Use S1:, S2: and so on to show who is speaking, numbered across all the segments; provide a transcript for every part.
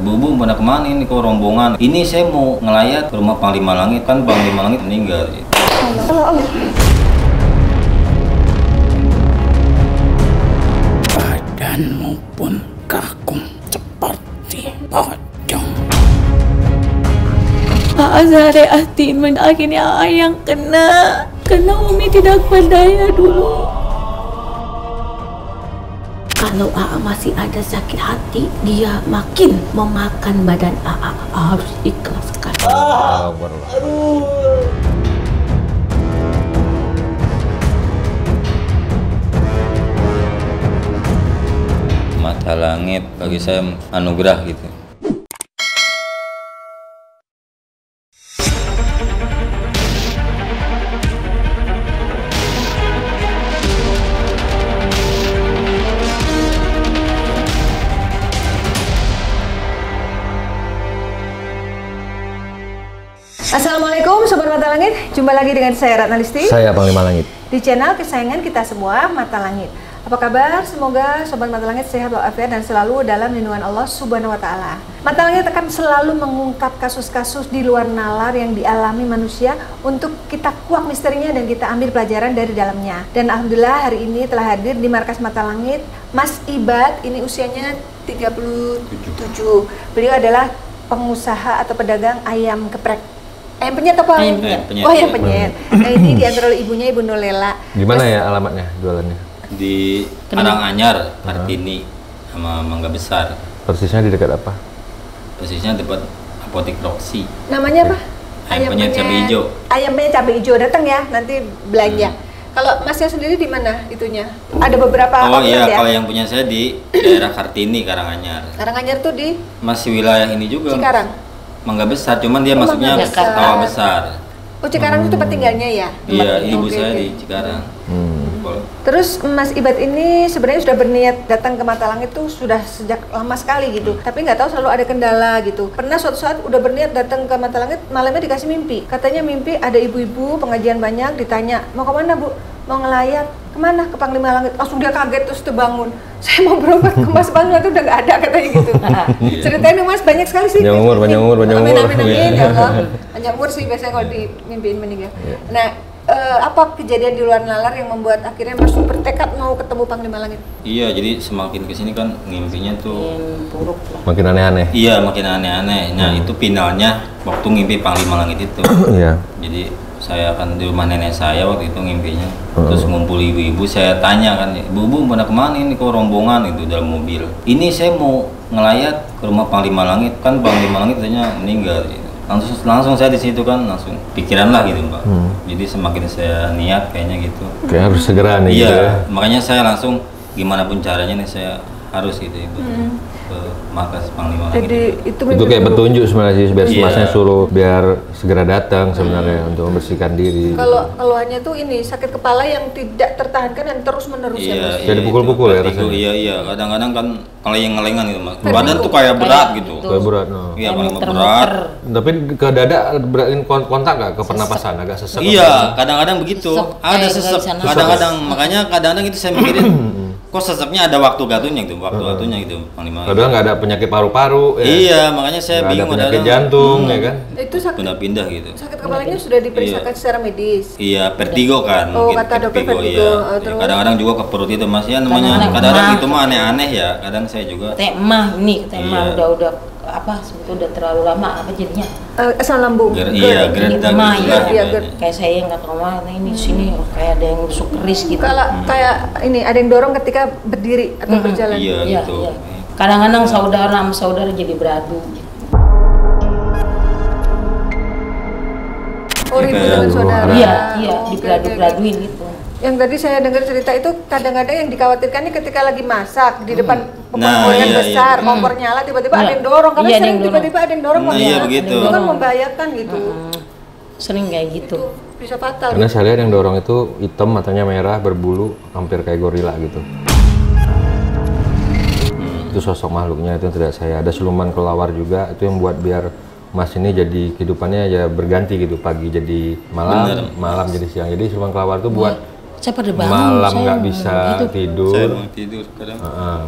S1: Bu, pada kemana ini kok rombongan? Ini saya mau ngelayat ke rumah Panglima Langit, kan Panglima Langit meninggal. Gitu.
S2: Allah.
S3: Badanmu pun kaku seperti pocong.
S2: Azhari Atin akhirnya yang kena karena Umi tidak berdaya dulu. Kalau AA masih ada sakit hati, dia makin memakan badan AA. Harus ikhlaskan.
S1: Mata langit bagi saya anugerah gitu.
S4: Assalamualaikum Sobat Mata Langit, jumpa lagi dengan saya Ratna Listi.
S5: Saya Panglima Langit.
S4: Di channel kesayangan kita semua, Mata Langit. Apa kabar? Semoga Sobat Mata Langit sehat walafiat dan selalu dalam lindungan Allah Subhanahu wa Ta'ala. Mata Langit akan selalu mengungkap kasus-kasus di luar nalar yang dialami manusia untuk kita kuak misterinya dan kita ambil pelajaran dari dalamnya. Dan Alhamdulillah hari ini telah hadir di markas Mata Langit Mas Ibad, ini usianya 37. Beliau adalah pengusaha atau pedagang ayam geprek. Ayam penyet apa?
S1: Ayam penyet.
S4: Oh, ayam penyet. Nah, ini diantar oleh ibunya, Ibu Nolela.
S5: Di mana ya alamatnya jualannya?
S1: Di Karanganyar, Kartini, sama Mangga Besar.
S5: Persisnya di dekat apa?
S1: Persisnya dekat Apotik Roxy.
S4: Namanya apa?
S1: Ayam penyet cabai hijau.
S4: Ayam penyet cabai hijau, datang ya nanti belanja. Kalau Masnya sendiri di mana itunya? Ada beberapa
S1: Oh iya,
S4: ya?
S1: kalau yang punya saya di daerah Kartini, Karanganyar.
S4: Karanganyar tuh di
S1: Masih wilayah ini juga.
S4: Cikarang.
S1: Mangga Besar, cuman dia
S4: Oh,
S1: masuknya
S4: Mangga Besar.
S1: Sawah Besar.
S4: Oh, Cikarang itu tempat tinggalnya ya?
S1: Iya, ibu
S4: Oke,
S1: saya
S4: oke.
S1: di Cikarang.
S4: Terus Mas Ibad ini sebenarnya sudah berniat datang ke Mata Langit tuh sudah sejak lama sekali gitu. Tapi nggak tahu selalu ada kendala gitu. Pernah suatu saat udah berniat datang ke Mata Langit, malamnya dikasih mimpi. Katanya mimpi ada ibu-ibu pengajian banyak, ditanya, "Mau kemana, Bu?" "Mau ngelayat." "Kemana?" "Ke Panglima Langit." Langsung dia kaget terus terbangun. "Saya mau berobat ke Mas Panglima, itu udah nggak ada," katanya gitu. Ceritain dong Mas, banyak sekali sih.
S5: Panjang umur, panjang umur, panjang
S4: Amin,
S5: umur.
S4: amin, amin, ya Allah. Panjang umur sih biasanya kalau dimimpiin meninggal. Nah, apa kejadian di luar nalar yang membuat akhirnya Mas bertekad mau ketemu Panglima Langit?
S1: Iya, jadi semakin kesini kan ngimpinya tuh
S2: Buruk lah.
S5: Makin aneh-aneh.
S1: iya makin aneh-aneh. Nah itu finalnya waktu ngimpi Panglima Langit itu.
S5: Iya.
S1: Jadi saya akan di rumah nenek saya waktu itu ngimpinya. Terus ngumpul ibu-ibu, saya tanya kan, Bu, pada kemana ini kok rombongan itu dalam mobil? Ini saya mau ngelayat ke rumah Panglima Langit, kan Panglima Langit katanya meninggal. Gitu. Langsung saya di situ kan langsung pikiran lah gitu Mbak. Jadi semakin saya niat kayaknya gitu.
S5: Kayak harus segera nih
S1: Iya,
S5: gitu ya.
S1: makanya saya langsung gimana pun caranya nih saya harus gitu ibu ke markas Panglima Langit.
S4: Jadi itu
S5: Itu kayak petunjuk sebenarnya sih, biar
S1: Iya.
S5: masnya suruh biar segera datang sebenarnya untuk membersihkan diri.
S4: kalau keluhannya tuh ini sakit kepala yang tidak tertahankan dan terus menerus ya
S1: Iya,
S4: Mas.
S5: Kayak dipukul-pukul ya
S1: vertigo,
S5: rasanya?
S1: Iya, kadang-kadang kan ngelengan gitu Mas. Badan tuh kayak berat gitu.
S5: Kayak berat, no.
S1: Iya, paling berat.
S5: Tapi ke dada berain kontak nggak ke pernapasan, agak sesek.
S1: Iya, kadang-kadang begitu.
S2: Sesek,
S1: Ada
S2: kayak
S1: sesek.
S2: nggak bisa nafas.
S1: Kadang-kadang makanya kadang-kadang itu saya mikirin kok seseknya ada waktu-waktunya gitu, waktu-waktunya gitu Panglima.
S5: Padahal nggak ada penyakit paru-paru. Ya.
S1: Iya, makanya saya
S5: Nggak ada
S1: bingung
S5: penyakit
S1: kadang-kadang.
S5: jantung, ya kan?
S4: Itu sakit
S1: Pindah-pindah gitu.
S4: kepalanya sudah diperiksakan secara medis.
S1: Iya, vertigo kan.
S4: Oh,
S1: mungkin
S4: kata dokter vertigo.
S1: Iya.
S4: Oh, terus?
S1: Kadang-kadang juga ke perut itu Mas ya namanya.
S2: Kadang-kadang
S1: Kadang-kadang
S2: mah.
S1: itu mah aneh-aneh ya. Kadang saya juga.
S2: Tema ini, tema
S1: Iya.
S2: udah apa sebetulnya udah terlalu lama apa jadinya?
S4: Asam lambung.
S1: Iya, GERD dan
S2: Tema
S1: gitulah
S4: iya,
S1: gitu.
S4: GERD.
S2: Kayak saya yang nggak tahu mana ini sini kayak ada yang busuk keris gitu.
S4: Kalau kayak ini ada yang dorong ketika berdiri atau berjalan.
S1: Iya,
S2: Iya,
S1: gitu.
S2: iya. Kadang-kadang saudara sama saudara jadi beradu.
S4: Oh, ribut
S1: Kayak
S4: dengan saudara.
S2: Iya, iya,
S4: Oh, oke,
S2: diberadu-beraduin
S4: oke.
S2: gitu.
S4: Yang tadi saya dengar cerita itu kadang-kadang yang dikhawatirkan ini ketika lagi masak di depan
S1: Nah,
S4: kompor yang
S1: iya,
S4: besar,
S1: iya.
S4: kompor nyala tiba-tiba
S2: Iya.
S4: ada yang dorong. Karena
S2: Iya, ada
S4: sering
S2: yang dorong.
S4: tiba-tiba ada yang dorong.
S1: Nah,
S4: Mas.
S1: iya, begitu.
S4: Itu kan membahayakan gitu.
S2: Sering kayak gitu.
S4: Itu bisa fatal.
S5: Karena saya lihat yang dorong itu hitam, matanya merah, berbulu, hampir kayak gorila gitu. Itu sosok makhluknya itu yang tidak saya. Ada siluman kelawar juga, itu yang buat biar Mas ini jadi kehidupannya ya berganti gitu, pagi jadi malam,
S1: Bener.
S5: malam jadi siang. Jadi siluman kelawar itu buat
S2: Saya pada bangun.
S5: malam
S2: saya
S5: nggak bisa
S2: gitu.
S5: tidur.
S1: Saya mau tidur kadang.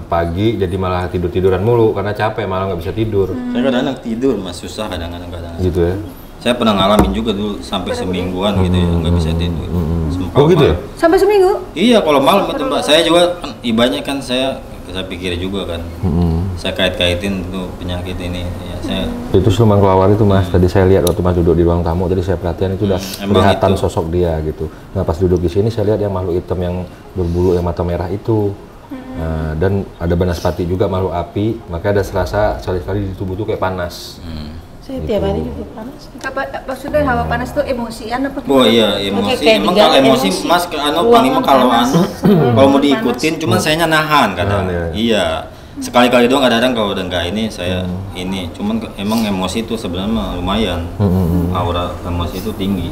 S5: Pagi jadi malah tiduran mulu karena capek, malam nggak bisa tidur.
S1: Saya kadang-kadang tidur mas, susah kadang-kadang.
S5: Gitu ya.
S1: Saya pernah ngalamin juga dulu sampai semingguan gitu ya, nggak bisa tidur.
S5: Oh gitu ya?
S4: Sampai seminggu?
S1: Iya, kalau malam itu mbak. Saya juga kan, ibanya kan saya pikir juga kan. Saya kait-kaitin tuh penyakit ini. Ya, saya
S5: Itu siluman kelawar itu mas, tadi saya lihat waktu mas duduk di ruang tamu, tadi saya perhatian itu udah kelihatan
S1: itu.
S5: sosok dia gitu. Nah pas duduk di sini saya lihat yang makhluk hitam yang berbulu yang mata merah itu. Nah, dan ada banaspati juga makhluk api, makanya ada serasa sekali-kali di tubuh tuh kayak panas.
S2: Saya tiap hari juga panas.
S4: Apa maksudnya hawa panas tuh emosian apa?
S1: oh iya emosi.
S2: Kayak
S1: Emang
S2: tiga
S1: kalau emosi
S2: emosi.
S1: mas ke anu
S2: Ruangan
S1: panglima kalau
S2: panas.
S1: anu kalau mau diikutin, cuman saya nahan kadang. Iya. Sekali-kali doang kadang-kadang kalau udah nggak ini saya ini. Cuman emang emosi itu sebenarnya mah lumayan. Aura emosi itu tinggi.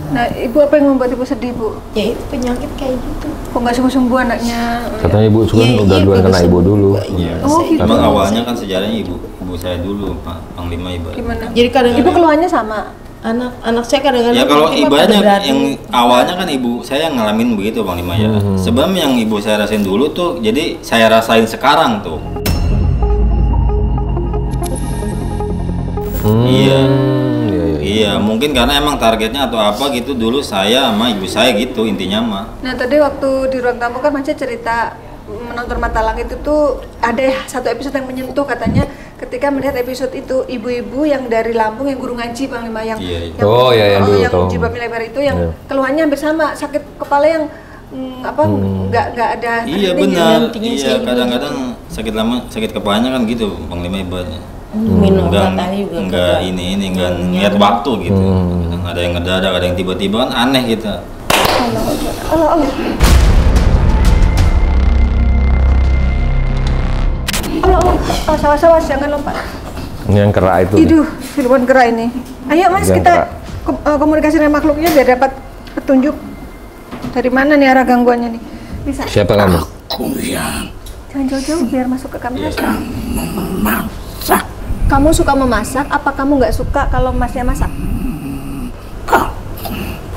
S4: Nah, ibu apa yang membuat ibu sedih, Bu?
S2: Ya itu penyakit kayak gitu.
S4: Kok nggak sungguh-sungguh anaknya?
S5: Katanya ibu Sugan
S2: Iya,
S5: udah
S2: iya,
S5: duluan kena
S2: bagus
S5: ibu
S2: sembuh.
S5: dulu.
S2: Iya.
S4: Oh, gitu.
S1: Emang awalnya kan sejarahnya ibu saya dulu, Pak Panglima ibarat.
S4: Gimana?
S2: Jadi kadang
S4: Ibu keluhannya sama?
S2: anak saya kadang-kadang
S1: Ya kalau
S2: tiba-tiba
S1: ibaratnya
S2: pada berani.
S1: yang awalnya kan ibu saya yang ngalamin begitu Bang Lima ya. Sebenarnya yang ibu saya rasain dulu tuh, jadi saya rasain sekarang tuh. Iya. Iya, mungkin karena emang targetnya atau apa gitu dulu saya sama ibu saya gitu intinya mah.
S4: Nah, tadi waktu di ruang tamu kan Mas cerita menonton Mata Langit itu ada satu episode yang menyentuh katanya ketika melihat episode itu ibu-ibu yang dari Lampung yang guru ngaji Panglima yang
S1: Iya, iya.
S4: yang,
S5: Oh, iya, yang dulu
S4: yang
S5: tahu.
S4: jilbabnya lebar itu yang
S5: Iya.
S4: keluhannya hampir sama, sakit kepala yang nggak ada
S1: Iya
S4: ini,
S1: benar.
S2: nantinya
S1: Iya
S2: saya
S1: kadang-kadang sakit kepalanya kan gitu Panglima ibaratnya.
S2: minum
S1: Enggak,
S2: obat juga
S1: enggak
S2: kagak.
S1: ini enggak niat waktu gitu. Kadang ada yang ngedadak, ada yang tiba-tiba kan aneh gitu.
S4: Allah. Awas, jangan lompat.
S5: Ini yang kerak itu.
S4: Iduh, siluman kera ini. Ayo Mas,
S5: Yang
S4: kita komunikasi dengan makhluknya biar dapat petunjuk dari mana nih arah gangguannya nih. Bisa?
S5: Siapa kamu?
S3: Aku yang
S4: Jangan jauh-jauh biar masuk ke kamera.
S3: memasak.
S4: Kamu suka memasak? Apa kamu nggak suka kalau Masnya masak?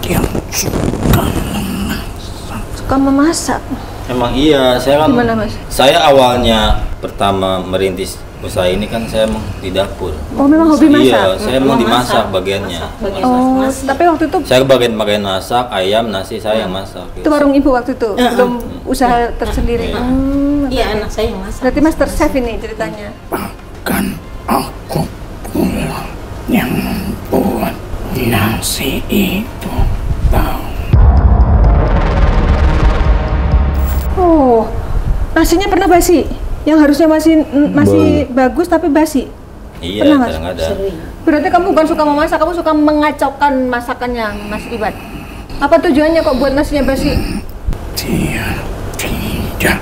S3: Yang
S4: Suka memasak.
S1: Emang iya, saya kan
S4: Gimana, Mas?
S1: saya awalnya pertama merintis usaha ini kan saya emang di dapur.
S4: Oh, memang hobi masak?
S1: Iya, saya mau dimasak bagiannya.
S4: Oh, tapi waktu itu
S1: Saya bagian masak, ayam, nasi saya yang masak.
S4: itu warung ibu waktu itu, belum usaha tersendiri.
S2: Iya, anak saya yang masak.
S4: Berarti Master Chef ini ceritanya.
S3: bahkan aku pula yang membuat nasi itu tahu.
S4: Oh, nasinya pernah basi? Yang harusnya masih bagus tapi basi?
S1: Iya,
S4: Pernah, Mas?
S1: kadang-kadang.
S4: Berarti kamu bukan suka memasak, kamu suka mengacaukan masakannya, Mas Iban. Apa tujuannya kok buat nasinya basi?
S3: Dia tidak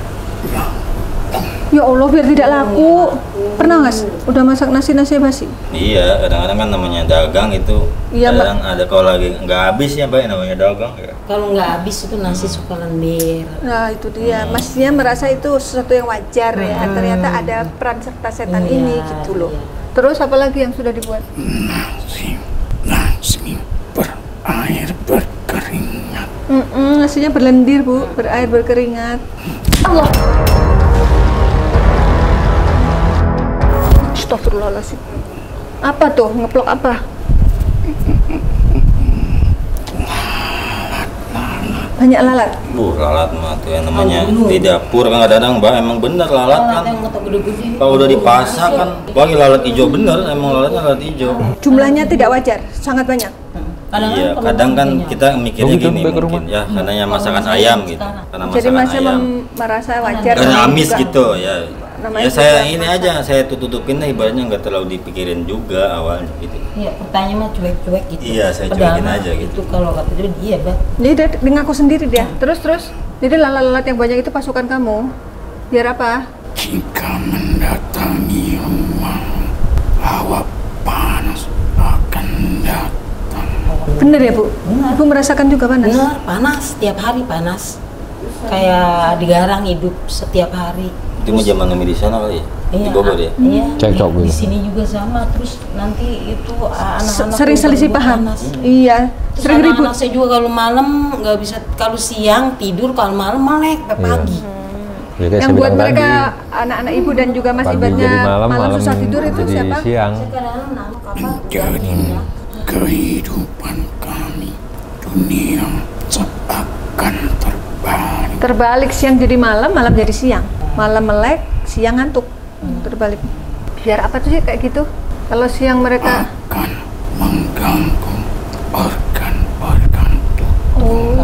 S4: Ya Allah, biar tidak laku. Pernah Mas? Udah masak nasi basi?
S1: Iya, kadang-kadang kan namanya dagang itu.
S4: Iya, Mbak.
S1: Kadang ada kalau lagi nggak habis ya, Mbak, namanya dagang ya.
S2: Kalau nggak habis itu nasi suka lendir.
S4: Nah, itu dia. Masnya merasa itu sesuatu yang wajar ya. Ternyata ada peran serta setan
S2: Iya,
S4: ini gitu loh.
S2: iya.
S4: Terus apa lagi yang sudah dibuat?
S3: nasi berair berkeringat.
S4: Nasinya berlendir, Bu, berair berkeringat. Allah. Astagfirullahaladzim. Apa tuh? Ngeplok apa? Banyak lalat.
S1: Lalat mah tuh yang namanya di dapur kan kadang-kadang Mbak emang bener lalat kan.
S2: Yang kata gede-gede.
S1: Kalau udah dipasak kan, bagi lalat hijau bener, emang lalatnya lalat hijau.
S4: Jumlahnya tidak wajar, sangat banyak.
S1: Iya, kadang kan kita mikirnya gini mungkin ya, karena yang masakan ayam gitu, karena
S4: Jadi
S1: masakan
S4: Masnya
S1: ayam.
S4: merasa wajar.
S1: Karena
S4: namanya
S1: amis
S4: juga.
S1: gitu ya.
S4: Namanya
S1: Ya saya
S4: juga.
S1: ini aja, saya tutupin lah ibaratnya nggak terlalu dipikirin juga awalnya gitu.
S2: Iya, pertanyaan mah cuek-cuek gitu.
S1: Iya, saya
S2: Padahal
S1: cuekin
S2: mah
S1: aja gitu.
S2: Itu kalau kata dia, iya, Bang.
S4: Jadi dia ngaku sendiri dia. Terus. Jadi lalat-lalat yang banyak itu pasukan kamu. Biar apa?
S3: Jika mendatangi rumah, hawa panas akan datang.
S4: Bener ya, Bu? Ibu merasakan juga panas?
S2: Benar, panas, setiap hari panas. Kayak digarang hidup setiap hari.
S1: Itu mah zaman di sana kali ya. Di Bogor ya?
S6: Iya.
S5: Cekcok
S6: Di
S5: gitu.
S6: sini juga sama. Terus nanti itu anak-anak
S4: Sering
S6: juga
S4: selisih
S6: ribut
S4: paham.
S6: panas.
S4: Iya,
S6: Terus
S4: sering ribut.
S6: anak-anak saya juga kalau malam nggak bisa, kalau siang tidur, kalau malam melek sampai
S5: Iya.
S6: pagi.
S5: Ya, kayak
S4: Yang
S5: saya
S4: buat
S5: bilang
S4: mereka
S5: tadi,
S4: anak-anak ibu dan juga Mas
S5: pagi
S4: Ibatnya
S5: jadi malam, malam
S4: susah tidur itu
S5: jadi
S4: siapa?
S5: siang.
S6: Sekarang nangkap apa?
S3: Menjadi kehidupan kami, dunia seakan terbalik.
S4: Terbalik, siang jadi malam, malam jadi siang. Malam melek, siang ngantuk. Terbalik. Biar apa tuh sih kayak gitu? Kalau siang mereka
S3: Akan mengganggu organ-organ tubuh.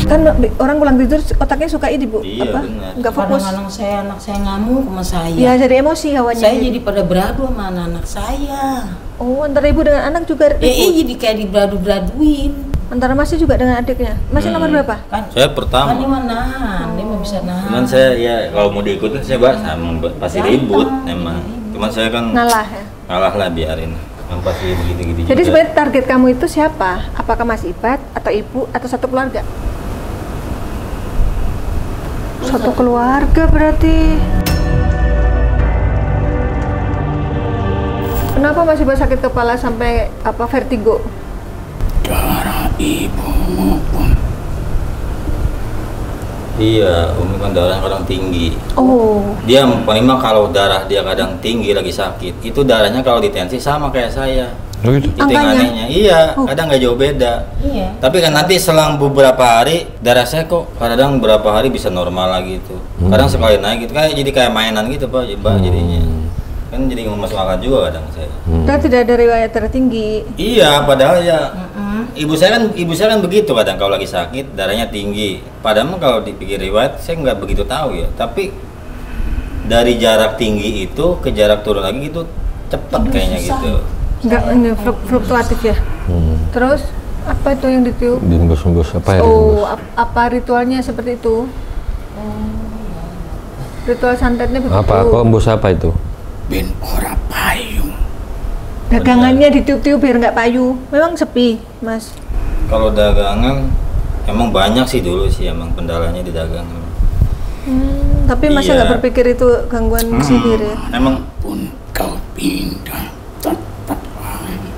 S4: kan orang pulang tidur otaknya suka ini Bu,
S1: Iya,
S4: apa?
S1: benar.
S4: Nggak fokus.
S6: Kadang-kadang anak saya ngamuk sama saya.
S4: Ya jadi emosi hawanya.
S6: Saya jadi pada beradu sama anak-anak saya.
S4: Oh, antara ibu dengan anak juga ribut.
S6: Jadi kayak diberadu-beraduin.
S4: Antara Masnya juga dengan adiknya. Masnya nomor berapa?
S6: Kan
S1: Saya pertama.
S6: kan dia mah nahan, dia mah bisa nahan.
S1: Cuman saya ya kalau mau diikutin saya emang pasti ribut emang. Cuman saya kan
S4: Ngalah ya.
S1: ngalah lah biarin. Yang pasti begitu-gitu
S4: Jadi
S1: juga.
S4: sebenarnya target kamu itu siapa? Apakah Mas Ibat atau ibu atau satu keluarga? Satu keluarga berarti. Kenapa Mas Ibat sakit kepala sampai apa vertigo?
S3: Darah ibumu pun
S1: Iya, Umi kan darah kadang tinggi.
S4: Oh,
S1: Dia paling mah kalau darah dia kadang tinggi lagi sakit, itu darahnya kalau ditensi sama kayak saya.
S5: Oh gitu.
S1: Itu yang
S4: Angkanya?
S1: anehnya. Iya, kadang nggak jauh beda.
S6: Iya.
S1: Tapi kan nanti selang beberapa hari darah saya kok kadang berapa hari bisa normal lagi gitu. Kadang sekali naik gitu kayak jadi kayak mainan gitu Pak, jadinya. Kan jadi nggak masuk akal juga kadang saya.
S4: kita tidak ada riwayat darah tinggi.
S1: Iya, padahal ya ibu saya kan begitu kadang kalau lagi sakit darahnya tinggi. Padahal mah kalau dipikir riwayat saya nggak begitu tahu ya. Tapi dari jarak tinggi itu ke jarak turun lagi gitu cepet kayaknya gitu.
S4: Enggak, ini fluktuatif ya. Terus apa itu yang ditiup?
S5: Diembus-embus apa ya?
S4: Oh, apa ritualnya seperti itu? Ritual santetnya begitu.
S5: Apa? Kok embus apa itu?
S3: ben ora payu.
S4: Dagangannya ditiup-tiup biar nggak payu. Memang sepi, Mas.
S1: Kalau dagangan emang banyak sih dulu sih emang kendalanya di dagangan.
S4: Tapi Mas
S1: Iya.
S4: nggak berpikir itu gangguan sihir ya?
S1: Emang
S3: Pun kau pindah tetap aja.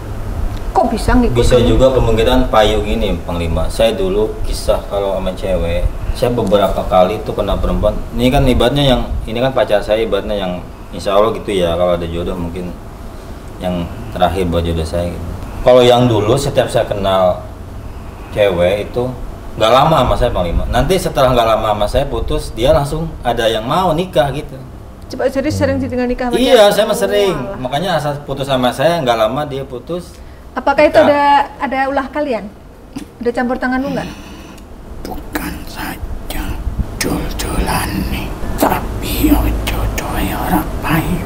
S4: Kok bisa ngikut?
S1: bisa
S4: kamu?
S1: juga kemungkinan payu gini Panglima. Saya dulu kisah kalau sama cewek, saya beberapa kali tuh kena perempuan. Ini kan ibaratnya yang ini kan pacar saya ibaratnya yang insya Allah gitu ya, kalau ada jodoh mungkin yang terakhir buat jodoh saya gitu. Kalau yang dulu setiap saya kenal cewek itu nggak lama sama saya Panglima. Nanti setelah nggak lama sama saya putus, dia langsung ada yang mau nikah gitu.
S4: Coba jadi sering ditinggal nikah sama
S1: Iya,
S4: dia?
S1: saya mah sering.
S4: Oh, alah.
S1: Makanya asal putus sama saya nggak lama dia putus.
S4: Apakah itu
S1: Nikah.
S4: ada ulah kalian? Ada campur tanganmu nggak?
S3: Bukan saja dol-dolane, tapi jodohnya ora payu.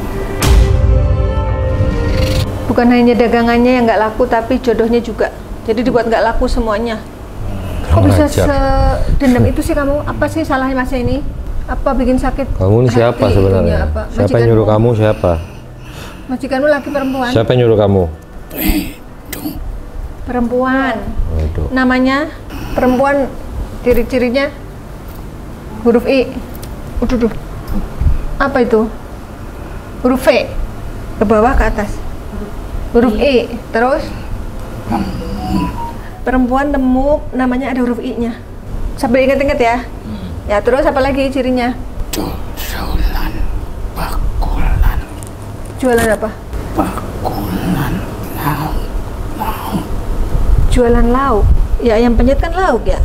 S4: Bukan hanya dagangannya yang nggak laku, tapi jodohnya juga. Jadi dibuat nggak laku semuanya. Kok bisa
S5: Ngajar.
S4: sedendam itu sih kamu? Apa sih salahnya Mas ini? Apa bikin sakit?
S5: Kamu ini
S4: hati
S5: siapa
S4: itunya
S5: sebenarnya?
S4: apa?
S5: Siapa yang nyuruh kamu? Siapa?
S4: Majikanmu laki perempuan?
S5: Siapa yang nyuruh kamu?
S3: Itu
S4: Perempuan.
S5: Waduh.
S4: Namanya perempuan, ciri-cirinya huruf I. Udah. Apa itu? Huruf V. Ke bawah ke atas. Huruf I. Terus perempuan gemuk, namanya ada huruf I-nya. Sampai inget-inget ya. Ya, terus apa lagi cirinya?
S3: dol-dolan bakulan,
S4: Jualan apa?
S3: bakulan lauk.
S4: Jualan lauk. Ya, yang penyet kan lauk ya.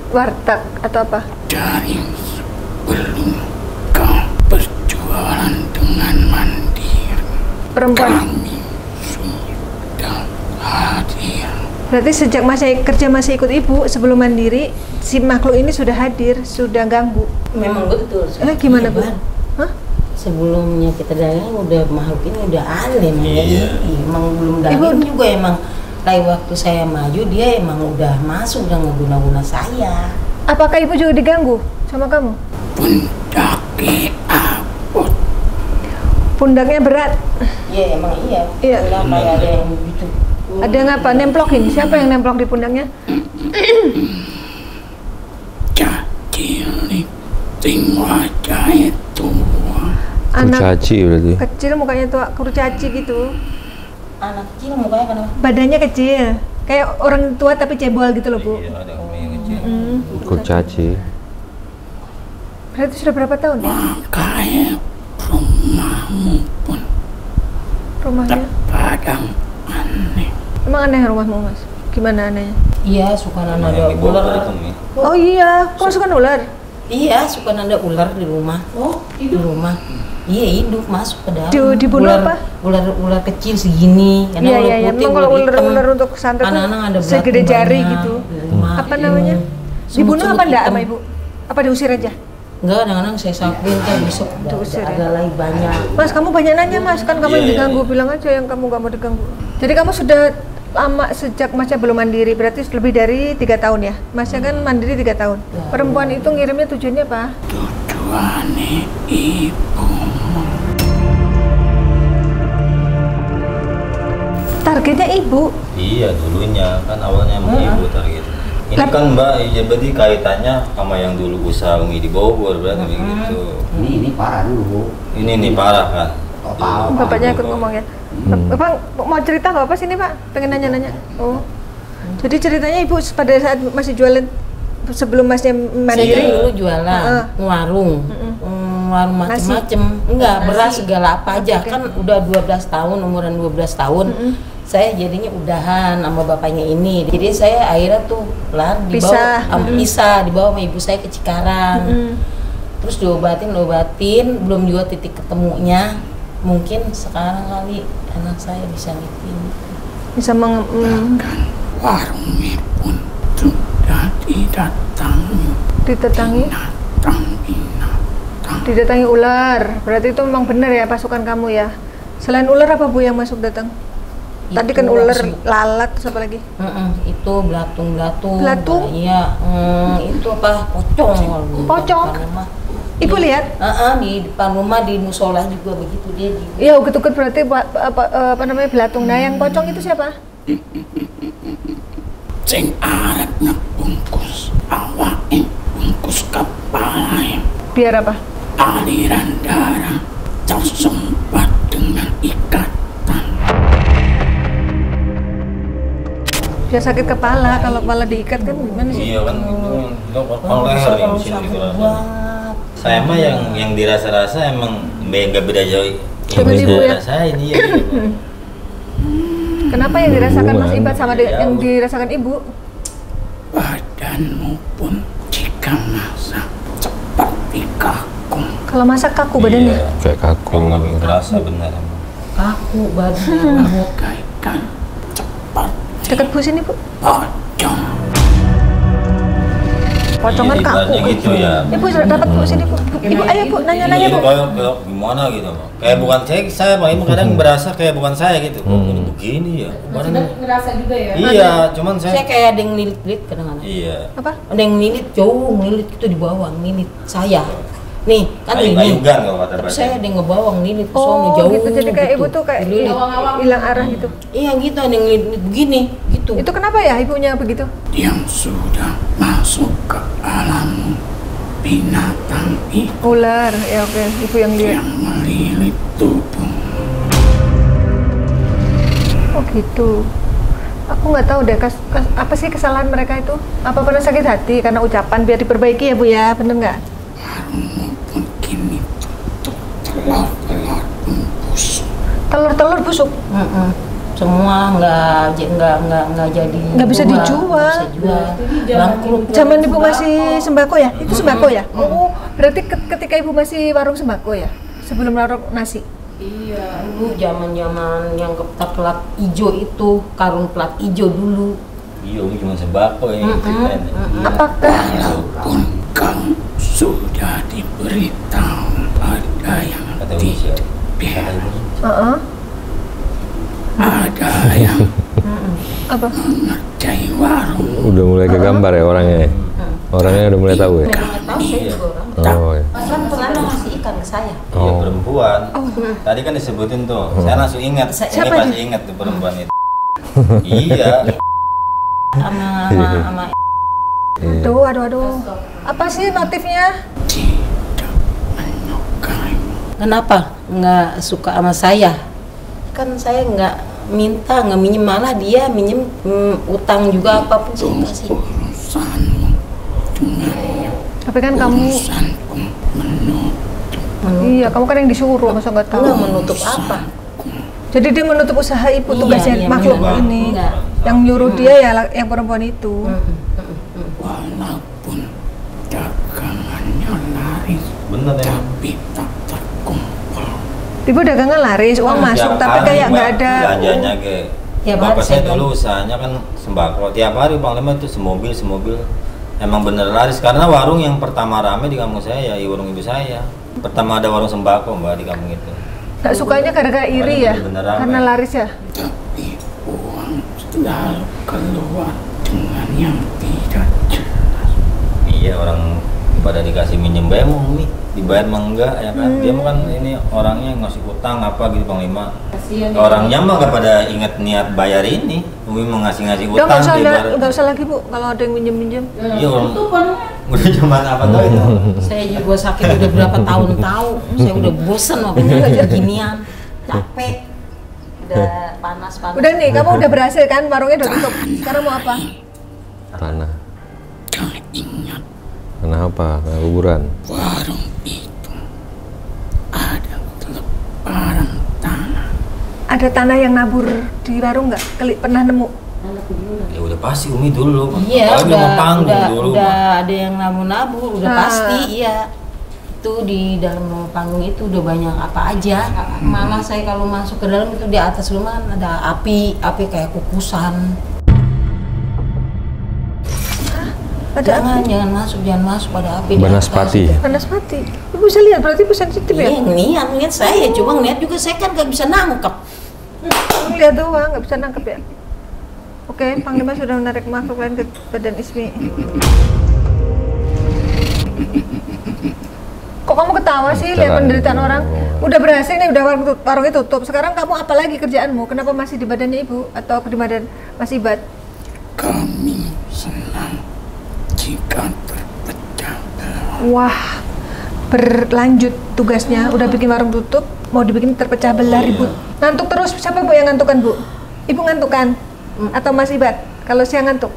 S4: Warteg atau apa?
S3: Dari sebelum kau berjualan dengan mandiri,
S4: Perempuan.
S3: kami sudah hadir.
S4: Berarti sejak masih ikut ibu sebelum mandiri, si makhluk ini sudah hadir, sudah ganggu.
S6: Memang betul.
S4: Gimana Bu?
S6: Iya, Bar.
S4: Hah?
S6: Sebelumnya kita dagang udah makhluk ini udah aneh emang
S1: Iya.
S6: ya. Emang belum dagang juga emang. Dari waktu saya maju dia emang udah masuk, udah ngeguna-guna saya.
S4: Apakah ibu juga diganggu sama kamu?
S3: Pundake abot,
S4: Pundaknya berat.
S6: Iya emang iya.
S4: Iya.
S6: Udah kayak ada yang gitu.
S4: Ada yang apa? Nemplokin. Siapa yang nemplok di pundaknya?
S3: jadi Ting wajah itu.
S4: Anak
S5: Kurcaci berarti.
S4: kecil mukanya tua, kurcaci gitu.
S6: Anak kecil mukanya kenapa?
S4: Badannya kecil. Kayak orang tua tapi cebol gitu loh, Bu.
S1: Iya, ada yang kecil.
S5: Kurcaci.
S4: Berarti sudah berapa tahun ya?
S3: Makanya rumahmu pun
S4: Rumahnya?
S3: terpadang aneh.
S4: Emang aneh rumahmu, Mas? Gimana anehnya?
S6: Iya, suka nanda ada
S1: Yang dibongkar
S6: ular.
S1: itu Mi.
S4: Oh iya, kamu suka ular?
S6: Iya, suka nanda ular di rumah. Oh, di rumah. Iya, hidup masuk ke dalam.
S4: Dibunuh
S6: ular,
S4: apa?
S6: Ular kecil segini. Kadang
S4: Iya,
S6: ular
S4: iya, iya.
S6: putih,
S4: Emang kalau
S6: ular hitam.
S4: ular untuk santet tuh
S6: Anak-anak ada
S4: segede
S6: belatung
S4: jari
S6: banyak
S4: gitu.
S6: di rumah.
S4: Apa namanya?
S6: Semut-semut
S4: Dibunuh apa enggak
S6: hitam.
S4: sama ibu? Apa diusir aja?
S6: Enggak, kadang-kadang saya sapuin kan besok
S4: Diusir ya?
S6: ada lagi banyak.
S4: Mas, kamu banyak nanya, Mas. Kan kamu
S1: Iya,
S4: yang
S1: iya,
S4: diganggu.
S1: iya.
S4: Bilang aja yang kamu gak mau diganggu. Jadi kamu sudah lama sejak Masnya belum mandiri. Berarti lebih dari 3 tahun ya? Masnya kan mandiri 3 tahun. Perempuan itu ngirimnya tujuannya apa?
S3: Tujuannya ibu.
S4: Targetnya ibu.
S1: Iya, dulunya kan awalnya sama ibu target. Ini kan Mbak, ya berarti kaitannya sama yang dulu usaha Umi di Bogor berarti begitu.
S7: Ini parah dulu.
S1: Ini nih parah kan.
S7: Total.
S4: Bapaknya ikut ngomong ya. Bapak mau cerita nggak apa sini, Pak? Pengen nanya-nanya. Oh. Jadi ceritanya ibu pada saat masih jualan sebelum Masnya
S6: Saya
S4: mandiri.
S6: dulu jualan warung. Warung macem-macem. Enggak, beras segala apa aja. Kan udah 12 tahun, umuran 12 tahun. Saya jadinya udahan sama bapaknya ini. Jadi saya akhirnya tuh
S4: Pisah.
S6: pisah dibawa sama ibu saya ke Cikarang. Terus diobatin, belum juga titik ketemunya. Mungkin sekarang kali anak saya bisa ngerti.
S4: Bisa
S3: Bahkan warungnya pun sudah didatangi
S4: ditetangi,
S3: binatang-binatang.
S4: didatangi ular. Berarti itu memang benar ya pasukan kamu ya. Selain ular apa Bu yang masuk datang? Tadi kan
S6: Itu
S4: ular,
S6: langsung.
S4: lalat, terus apa lagi?
S6: Itu belatung.
S4: Belatung?
S6: Iya, itu apa? Pocong. kalau di
S4: Pocong?
S6: depan rumah.
S4: Ibu lihat?
S6: Di depan rumah di musola juga begitu dia di.
S4: Iya, uget-uget berarti apa namanya belatung. Nah, yang pocong itu siapa?
S3: Sing arep ngebungkus awake bungkus kepala
S4: Biar apa?
S3: aliran darah tersumbat dengan ikatan.
S4: Biar sakit kepala. Kalau kepala diikat kan gimana sih?
S1: Iya kan itu kalau leher yang di sini gitu kan. Saya mah yang dirasa-rasa emang nggak beda jauh.
S4: Dengan ibu ya?
S1: Rasain iya. Gitu.
S4: Kenapa yang dirasakan Mas
S5: Berhubungan.
S4: Ibat sama yang dirasakan Ibu?
S3: Badanmu pun jika masak seperti kaku.
S4: Kalau masak kaku badannya.
S1: Iya.
S5: Kayak kaku.
S1: Nggak kerasa benar.
S6: Kaku badannya.
S3: Bagaikan cepat
S4: Dekat Bu sini, Bu.
S3: pocong.
S4: Pocongan
S1: Iya,
S4: kaku.
S1: ibaratnya gitu ya.
S4: Ibu dapat Bu sini, Bu. Ibu ayo Bu nanya-nanya,
S1: Itu
S4: Bu.
S1: kayak gimana gitu, Pak. Kayak bukan saya Pak, Ibu kadang berasa kayak bukan saya gitu. Kok ini begini ya? Kemarin
S8: ngerasa juga ya?
S1: iya, cuman
S6: Saya
S1: saya
S6: kayak ada yang ngelilit kadang-kadang.
S1: iya.
S4: Apa?
S6: Ada yang ngelilit jauh, ngelilit gitu di bawah, ngelilit saya. Nih, kan ini.
S1: Ayung-ayungan kalau kata
S6: Tapi
S1: bahasa.
S6: saya ada yang ngebawa ngelilit ke sono
S4: Oh,
S6: jauh.
S4: gitu. Jadi kayak Ibu tuh kayak
S6: Ngelilit.
S4: hilang arah gitu.
S6: Iya gitu, ada yang ngelilit begini, gitu.
S4: Itu kenapa ya ibunya begitu?
S3: Yang sudah masuk ke alam binatang itu
S4: Ular. Ya oke, Ibu yang lihat.
S3: yang melilit tubuh.
S4: Oh gitu. Aku nggak tahu deh apa sih kesalahan mereka itu? Apa pernah sakit hati karena ucapan biar diperbaiki ya Bu ya, bener nggak?
S3: Warungmu pun kini tutup telur-telur busuk.
S4: Telur-telur busuk.
S6: Semua nggak jadi.
S4: Nggak bisa dijual.
S6: Nggak bisa jual. Bangkrut.
S4: Zaman Ibu masih sembako ya? Itu sembako ya? Oh, berarti ketika Ibu masih warung sembako ya? Sebelum warung nasi?
S8: Iya.
S6: Dulu zaman-zaman yang plat hijau itu, karung plat hijau dulu.
S1: Iya, ini cuma sembako ini ceritanya.
S4: Apakah
S3: Walaupun kau sudah diberitahu ada yang
S1: Kata Umi siapa?
S4: Heeh.
S3: ada yang
S4: Apa?
S3: mengerjai warung.
S5: Udah mulai kegambar ya orangnya ya? Orangnya udah mulai tahu ya?
S6: Nggak tahu saya juga orang.
S5: Oh ya.
S6: Kan pernah ngasih ikan ke saya.
S1: Iya,
S5: Oh.
S1: perempuan. Tadi kan disebutin tuh. Saya langsung ingat. Ini
S4: Siapa
S1: pasti ingat tuh perempuan itu. Iya.
S6: Sama
S5: Iya.
S4: Aduh. Apa sih motifnya?
S3: Di
S6: Kenapa nggak suka sama saya? Kan saya nggak minta, nggak minjem, malah dia minjem utang juga apapun saya kasih.
S3: Urusanmu dengannya.
S4: Tapi kan kamu, iya kamu kan yang disuruh, masa nggak tahu?
S6: Nggak menutup apa?
S4: Jadi dia menutup usaha ibu,
S6: Iya,
S4: tugasnya
S6: iya,
S4: makhluk
S6: enggak,
S4: ini.
S6: enggak.
S4: Yang nyuruh dia ya yang perempuan itu.
S3: Walaupun dagangannya laris,
S1: Bener ya.
S3: tapi tak terkumpul.
S4: Ibu dagangan laris, uang masuk,
S1: Tiap
S4: tapi
S1: hari,
S4: kayak nggak
S1: Mbak,
S4: ada.
S1: belanjanya kayak
S6: Tiap
S1: bapak
S6: hari
S1: saya
S6: saya
S1: dulu usahanya kan sembako. Tiap hari Panglima itu semobil. Emang bener laris karena warung yang pertama rame di kampung saya ya warung ibu saya. Pertama ada warung sembako Mbak di kampung itu.
S4: Nggak sukanya gara-gara iri ya,
S1: Bener-bener rame.
S4: karena laris ya.
S3: Tapi uang selalu keluar dengan yang tidak jelas.
S1: Iya orang pada dikasih minjem bayar mau Umi dibayar mah enggak ya kan. Dia mah kan ini orangnya ngasih utang apa gitu Panglima. Orangnya mah gak pada inget niat bayar ini. Umi mau ngasih
S4: Udah
S1: utang
S4: nggak usah lagi Bu, kalau ada yang minjem-minjem.
S1: Iya orang udah zaman apa tuh itu.
S6: Saya juga sakit udah berapa tahun tahu. Saya udah bosen makanya ginian, capek, udah panas.
S4: Udah nih, kamu udah berhasil kan, warungnya udah tutup. Sekarang mau apa?
S5: Tanah.
S3: Kau ingat
S5: Tanah apa? Tanah kuburan.
S3: warung itu ada lembaran tanah.
S4: Ada tanah yang nabur di warung nggak? Pernah nemu?
S1: Ya udah pasti Umi dulu.
S6: Iya,
S1: Apalagi mau panggung dulu.
S6: udah ada yang nabur, udah pasti, iya. Itu di dalam rumah panggung itu udah banyak apa aja. Malah saya kalau masuk ke dalam itu di atas rumah ada api kayak kukusan. Jangan masuk pada api.
S5: Banaspati.
S4: Panas mati. Ibu bisa lihat, berarti ibu sensitif ya?
S6: Iya, ngeliat saya, cuma ngeliat juga saya kan gak bisa nangkep.
S4: Lihat doang, nggak bisa nangkep ya. Oke, Panglima sudah menarik makhluk lain ke badan Ismi. Kok kamu ketawa sih lihat penderitaan orang? Udah berhasil nih, udah warungnya tutup. Sekarang kamu apa lagi kerjaanmu? Kenapa masih di badannya ibu atau di badan Mas Ibad?
S3: Kami senang jika terpecah belah.
S4: Wah, berlanjut tugasnya. Udah bikin warung tutup, mau dibikin terpecah belah ribut. Ngantuk terus. Siapa Bu yang ngantuk kan Bu? Ibu ngantuk kan? Atau Mas Ibad? Kalau siang ngantuk?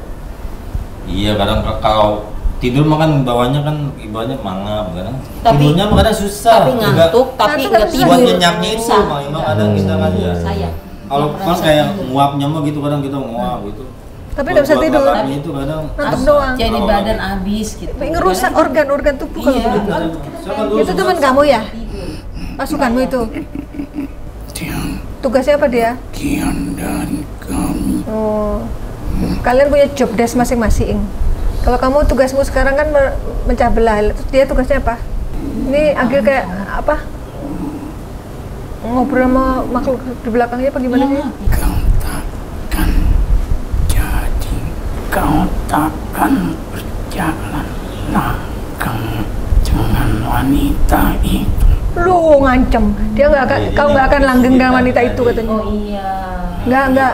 S1: Iya kadang kalau tidur mah kan bawahnya kan ibaratnya mangap kadang.
S6: Tapi-
S1: Tidurnya mah kadang susah.
S6: Tapi ngantuk, tapi
S4: Ngantuk
S6: nggak
S4: tapi
S6: tidur.
S1: Buat nyenyaknya itu
S6: Susah.
S1: Panglima kadang kita kan ya.
S6: Saya.
S1: Kalau kan kayak nguapnya mah gitu kadang kita nguap gitu.
S4: Tapi nggak bisa
S1: Buat
S4: tidur.
S1: malamnya itu kadang
S4: Ngantuk doang.
S6: Jadi
S1: Kalau
S6: badan
S1: lagi-
S6: habis gitu.
S4: Ngerusak organ-organ tubuh kalau
S6: Iya.
S4: begitu.
S1: Saya kan dulu
S4: Itu teman kamu ya? Pasukanmu itu?
S3: Yang
S4: Tugasnya apa dia?
S3: kian dari kami
S4: Oh, kalian punya job desk masing-masing. Kalau kamu tugasmu sekarang kan mencah belah, terus dia tugasnya apa? Ini Agil kayak apa? Ngobrol sama makhluk di belakangnya apa gimana sih?
S3: kau takkan jadi, kau takkan berjalan langgang dengan wanita itu.
S4: Lu ngancem, dia nggak akan, kau nggak akan langgeng dengan wanita itu katanya.
S6: Oh iya.
S4: Nggak.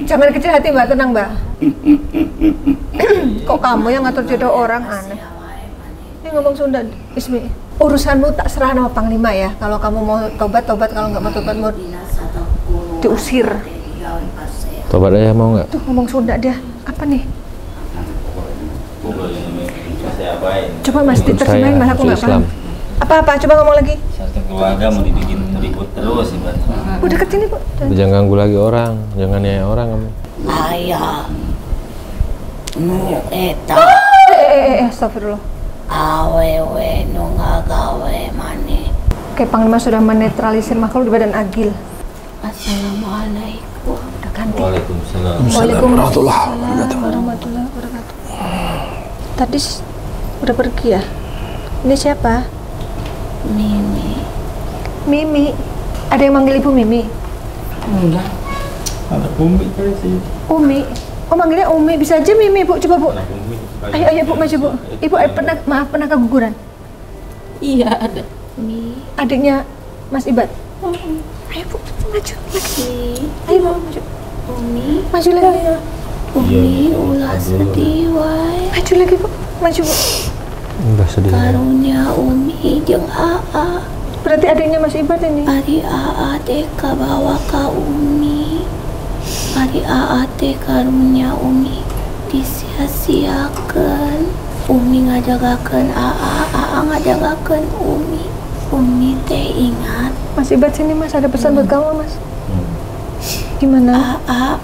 S4: Jangan kecil hati Mbak, tenang Mbak. Kok kamu yang ngatur jodoh orang aneh? Ini ngomong Sunda, Ismi. Urusanmu tak serah sama Panglima ya. Kalau kamu mau tobat, kalau nggak mau tobat mau diusir.
S5: Tobat aja mau nggak?
S4: Tuh ngomong Sunda dia. Apa nih?
S1: saya apain.
S4: Coba Mas diterjemahin, Mas aku
S5: masuk
S4: nggak
S5: Islam.
S4: paham. Apa? Coba ngomong lagi.
S1: Satu keluarga mau dibikin ribut terus ibaratnya.
S4: Udah kesini Bu.
S5: Jangan ganggu lagi orang, jangan nyaya orang kamu.
S3: Ayah, nu eta
S4: Astagfirullah.
S3: awewe nu ngagawe mani.
S4: Oke, Panglima sudah menetralisir makhluk di badan Agil.
S3: Assalamualaikum.
S4: Udah ganti.
S1: Waalaikumsalam.
S4: Waalaikumsalam warahmatullahi wabarakatuh. Tadi udah pergi ya? Ini siapa?
S3: Mimi.
S4: Mimi. Ada yang manggil Ibu Mimi?
S6: Enggak.
S1: Ada Umi sih.
S4: Umi. Oh manggilnya Umi. Bisa aja Mimi Bu. Coba Bu. Ayo Bu maju Bu. Ibu pernah keguguran?
S6: Iya ada.
S4: Adiknya Mas Ibad. Ayo Bu maju lagi. Ayo Bu maju.
S3: Umi,
S4: Maju lagi.
S3: Umi ulah sedih wae.
S4: Maju lagi Bu. Maju Bu.
S5: Udah sedih.
S3: Karunya Umi jeung Aa
S4: Berarti adiknya Mas Ibad ini?
S2: Ari Aa teh kabawa ka Umi. Ari Aa teh karunya Umi disia-siakeun. Umi ngajagakeun Aa ngajagakeun Umi. Umi teh ingat.
S4: Mas Ibad sini Mas, ada pesan buat kamu Mas. Gimana?
S2: Aa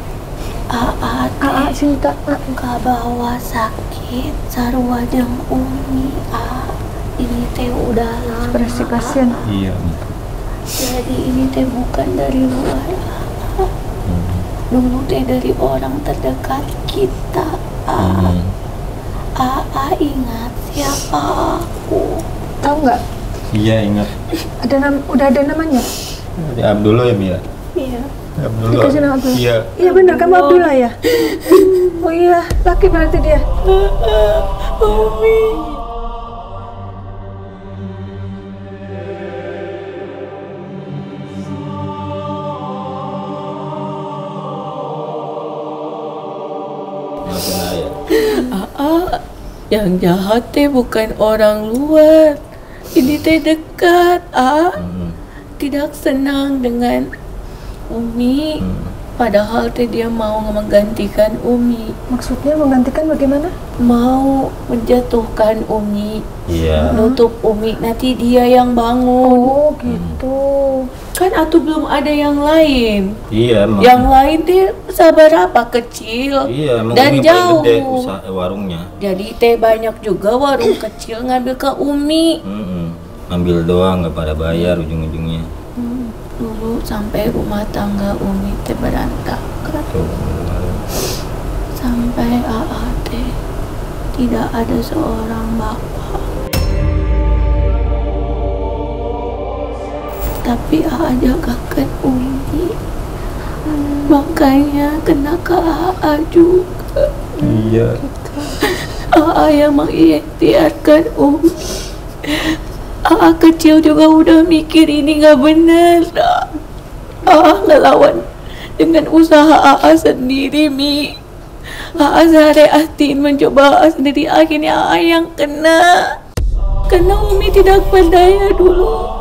S4: sini tak.
S2: kabawa sakit sarua jeung Umi. Ini teh udah lama.
S4: Ekspresi kasihan.
S1: Iya.
S2: Jadi ini teh bukan dari luar. Dulu teh dari orang terdekat kita. Ingat siapa aku?
S4: Tahu nggak?
S1: Iya ingat.
S4: Udah ada namanya?
S1: Abdullah ya Mira.
S2: Iya.
S1: Abdullah.
S4: Dikasih nama Abdullah?
S1: Iya.
S4: Iya benar, kamu Abdullah ya? Oh iya, laki berarti dia.
S2: Umi. Yang jahat teh bukan orang luar. Ini teh dekat. Tidak senang dengan Umi. Padahal teh dia mau menggantikan Umi.
S4: Maksudnya menggantikan bagaimana?
S2: Mau menjatuhkan Umi.
S1: Iya.
S2: Nutup Umi, nanti dia yang bangun.
S4: Oh gitu.
S2: Kan atuh belum ada yang lain.
S1: Iya.
S2: Yang lain teh sabar apa kecil
S1: Iya.
S2: dan jauh.
S1: Gede usaha warungnya.
S2: Jadi teh banyak juga warung kecil ngambil ke Umi.
S1: Ambil doang, nggak pada bayar ujung-ujungnya.
S2: Dulu sampai rumah tangga Umi teh berantakan. Sampai teh tidak ada seorang bapak. Tapi jagakan Umi. Makanya kena ke juga.
S1: Iya.
S2: Yang mengikhtiarkan Umi. Kecil juga udah mikir ini nggak bener. Ngelawan dengan usaha sendiri, Mi. Sehari-hari mencoba sendiri, akhirnya yang kena. Karena Umi tidak berdaya dulu.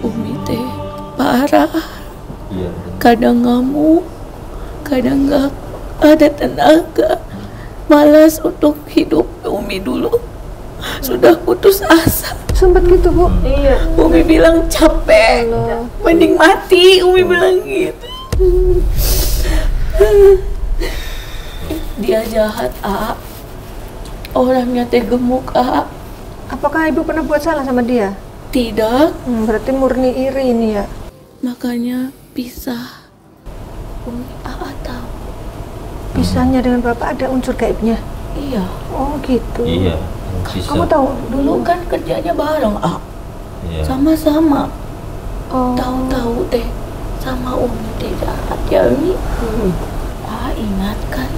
S2: Umi teh parah.
S1: Iya.
S2: Kadang ngamuk, kadang nggak ada tenaga. Malas untuk hidup. Umi dulu sudah putus asa.
S4: Sempet gitu Bu?
S2: Iya. Umi bilang capek, mending mati. Umi bilang gitu. Dia jahat, orangnya teh gemuk,
S4: Apakah Ibu pernah buat salah sama dia?
S2: Tidak.
S4: Berarti murni iri ini ya?
S2: Makanya pisah. Umi tahu.
S4: Pisahnya dengan Bapak ada unsur gaibnya?
S2: Iya.
S4: Oh gitu.
S1: Iya.
S4: Kamu tahu
S2: Dulu kan kerjanya bareng,
S1: Iya.
S2: sama-sama.
S4: Oh.
S2: Tahu-tahu teh sama Umi teh jahat ya Umi. Ingat kan?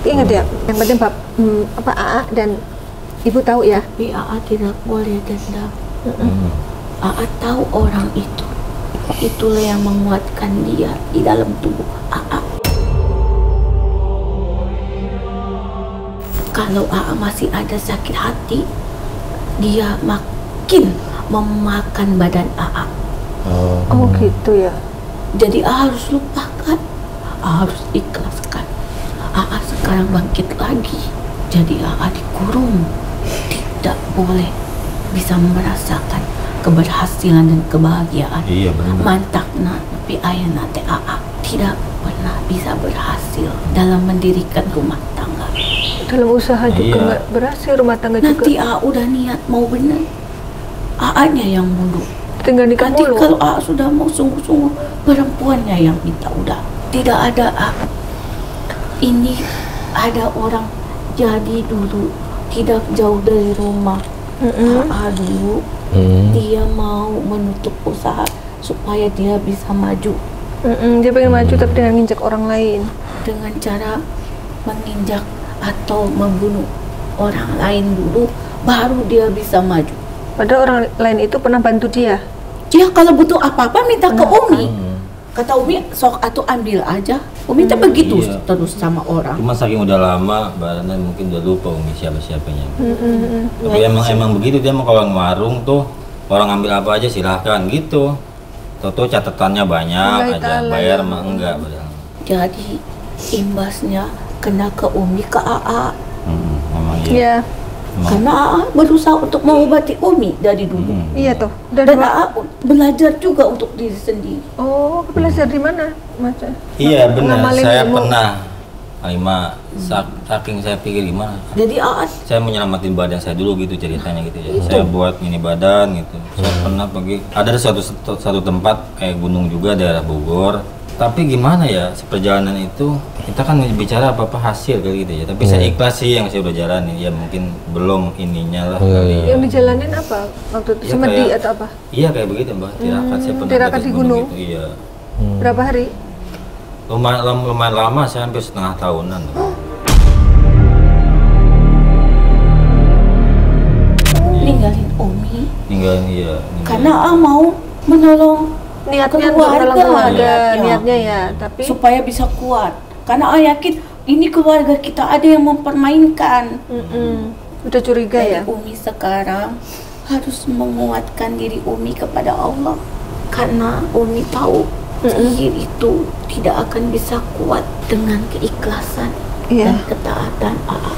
S4: Ingat ya? Yang penting AA dan Ibu tahu ya?
S2: Tapi tidak boleh dendam. Tahu orang itu. Itulah yang menguatkan dia di dalam tubuh Kalau masih ada sakit hati, dia makin memakan badan
S4: Oh gitu ya?
S2: Jadi harus lupakan, harus ikhlaskan. Sekarang bangkit lagi. Jadi dikurung, tidak boleh bisa merasakan keberhasilan dan kebahagiaan.
S1: Iya benar.
S2: Mantakna tapi ayeuna teh tidak pernah bisa berhasil dalam mendirikan rumah tangga.
S4: Dalam usaha juga nggak berhasil, rumah tangga juga.
S2: Nanti udah niat mau bener, nya yang mundur.
S4: Tinggal nikah
S2: Nanti
S4: mulu.
S2: kalau sudah mau sungguh-sungguh, perempuannya yang minta udah. Tidak ada ini ada orang jadi dulu tidak jauh dari rumah. Dulu dia mau menutup usaha supaya dia bisa maju.
S4: Dia pengen maju tapi dengan nginjak orang lain.
S2: Dengan cara menginjak atau membunuh orang lain dulu, baru dia bisa maju.
S4: Padahal orang lain itu pernah bantu dia.
S2: Dia kalau butuh apa-apa minta ke Umi. Kata Umi, sok atau ambil aja. Umi tuh begitu
S1: Iya.
S2: terus sama orang.
S1: Cuma saking udah lama, Barana mungkin udah lupa Umi siapa-siapanya. Tapi emang begitu dia mau kalau warung tuh orang ambil apa aja silahkan gitu. Toto catatannya banyak
S4: Allah
S1: aja,
S4: Ta'ala,
S1: bayar
S4: ya.
S1: mah enggak padahal.
S2: Jadi imbasnya kena ke Umi ke AA.
S1: Memang iya.
S4: Iya.
S1: Emang.
S2: Karena AA berusaha untuk mengobati Umi dari dulu.
S4: Iya tuh. Udah
S2: Dan
S4: dua.
S2: AA belajar juga untuk diri sendiri.
S4: Oh, belajar di mana, Mas?
S1: Iya benar,
S4: Ngamalin
S1: saya
S4: ilmu.
S1: pernah Halimah, saking saya pikir gimana,
S2: Jadi AA
S1: saya menyelamatin badan saya dulu gitu ceritanya gitu ya. Saya buat mini badan gitu. Saya pernah pergi ada satu tempat kayak gunung juga daerah Bogor. Tapi gimana ya seperjalanan itu kita kan bicara apa hasil kayak gitu ya. Tapi saya ikhlas sih yang saya udah jalanin ya mungkin belum ininya lah. kali ya.
S4: Yang dijalanin apa? Waktu itu
S1: Ya,
S4: semedi
S1: kayak-
S4: atau apa?
S1: Iya kayak begitu Mbak. Tirakat saya pernah
S4: tirakat
S1: atas
S4: di gunung?
S1: Gitu. Iya.
S4: Berapa hari?
S1: Lumayan lama saya hampir setengah tahunan.
S2: ninggalin Umi
S1: Ninggalin iya.
S2: karena AA mau menolong
S4: Niatnya untuk
S2: keluarga.
S4: nolong keluarga,
S2: Niatnya.
S4: niatnya ya. Tapi
S2: supaya bisa kuat. Karena AA yakin ini keluarga kita ada yang mempermainkan.
S4: udah curiga ya.
S2: Jadi Umi sekarang harus menguatkan diri Umi kepada Allah. Karena Umi tahu sihir itu tidak akan bisa kuat dengan keikhlasan
S4: Iya.
S2: dan ketaatan AA.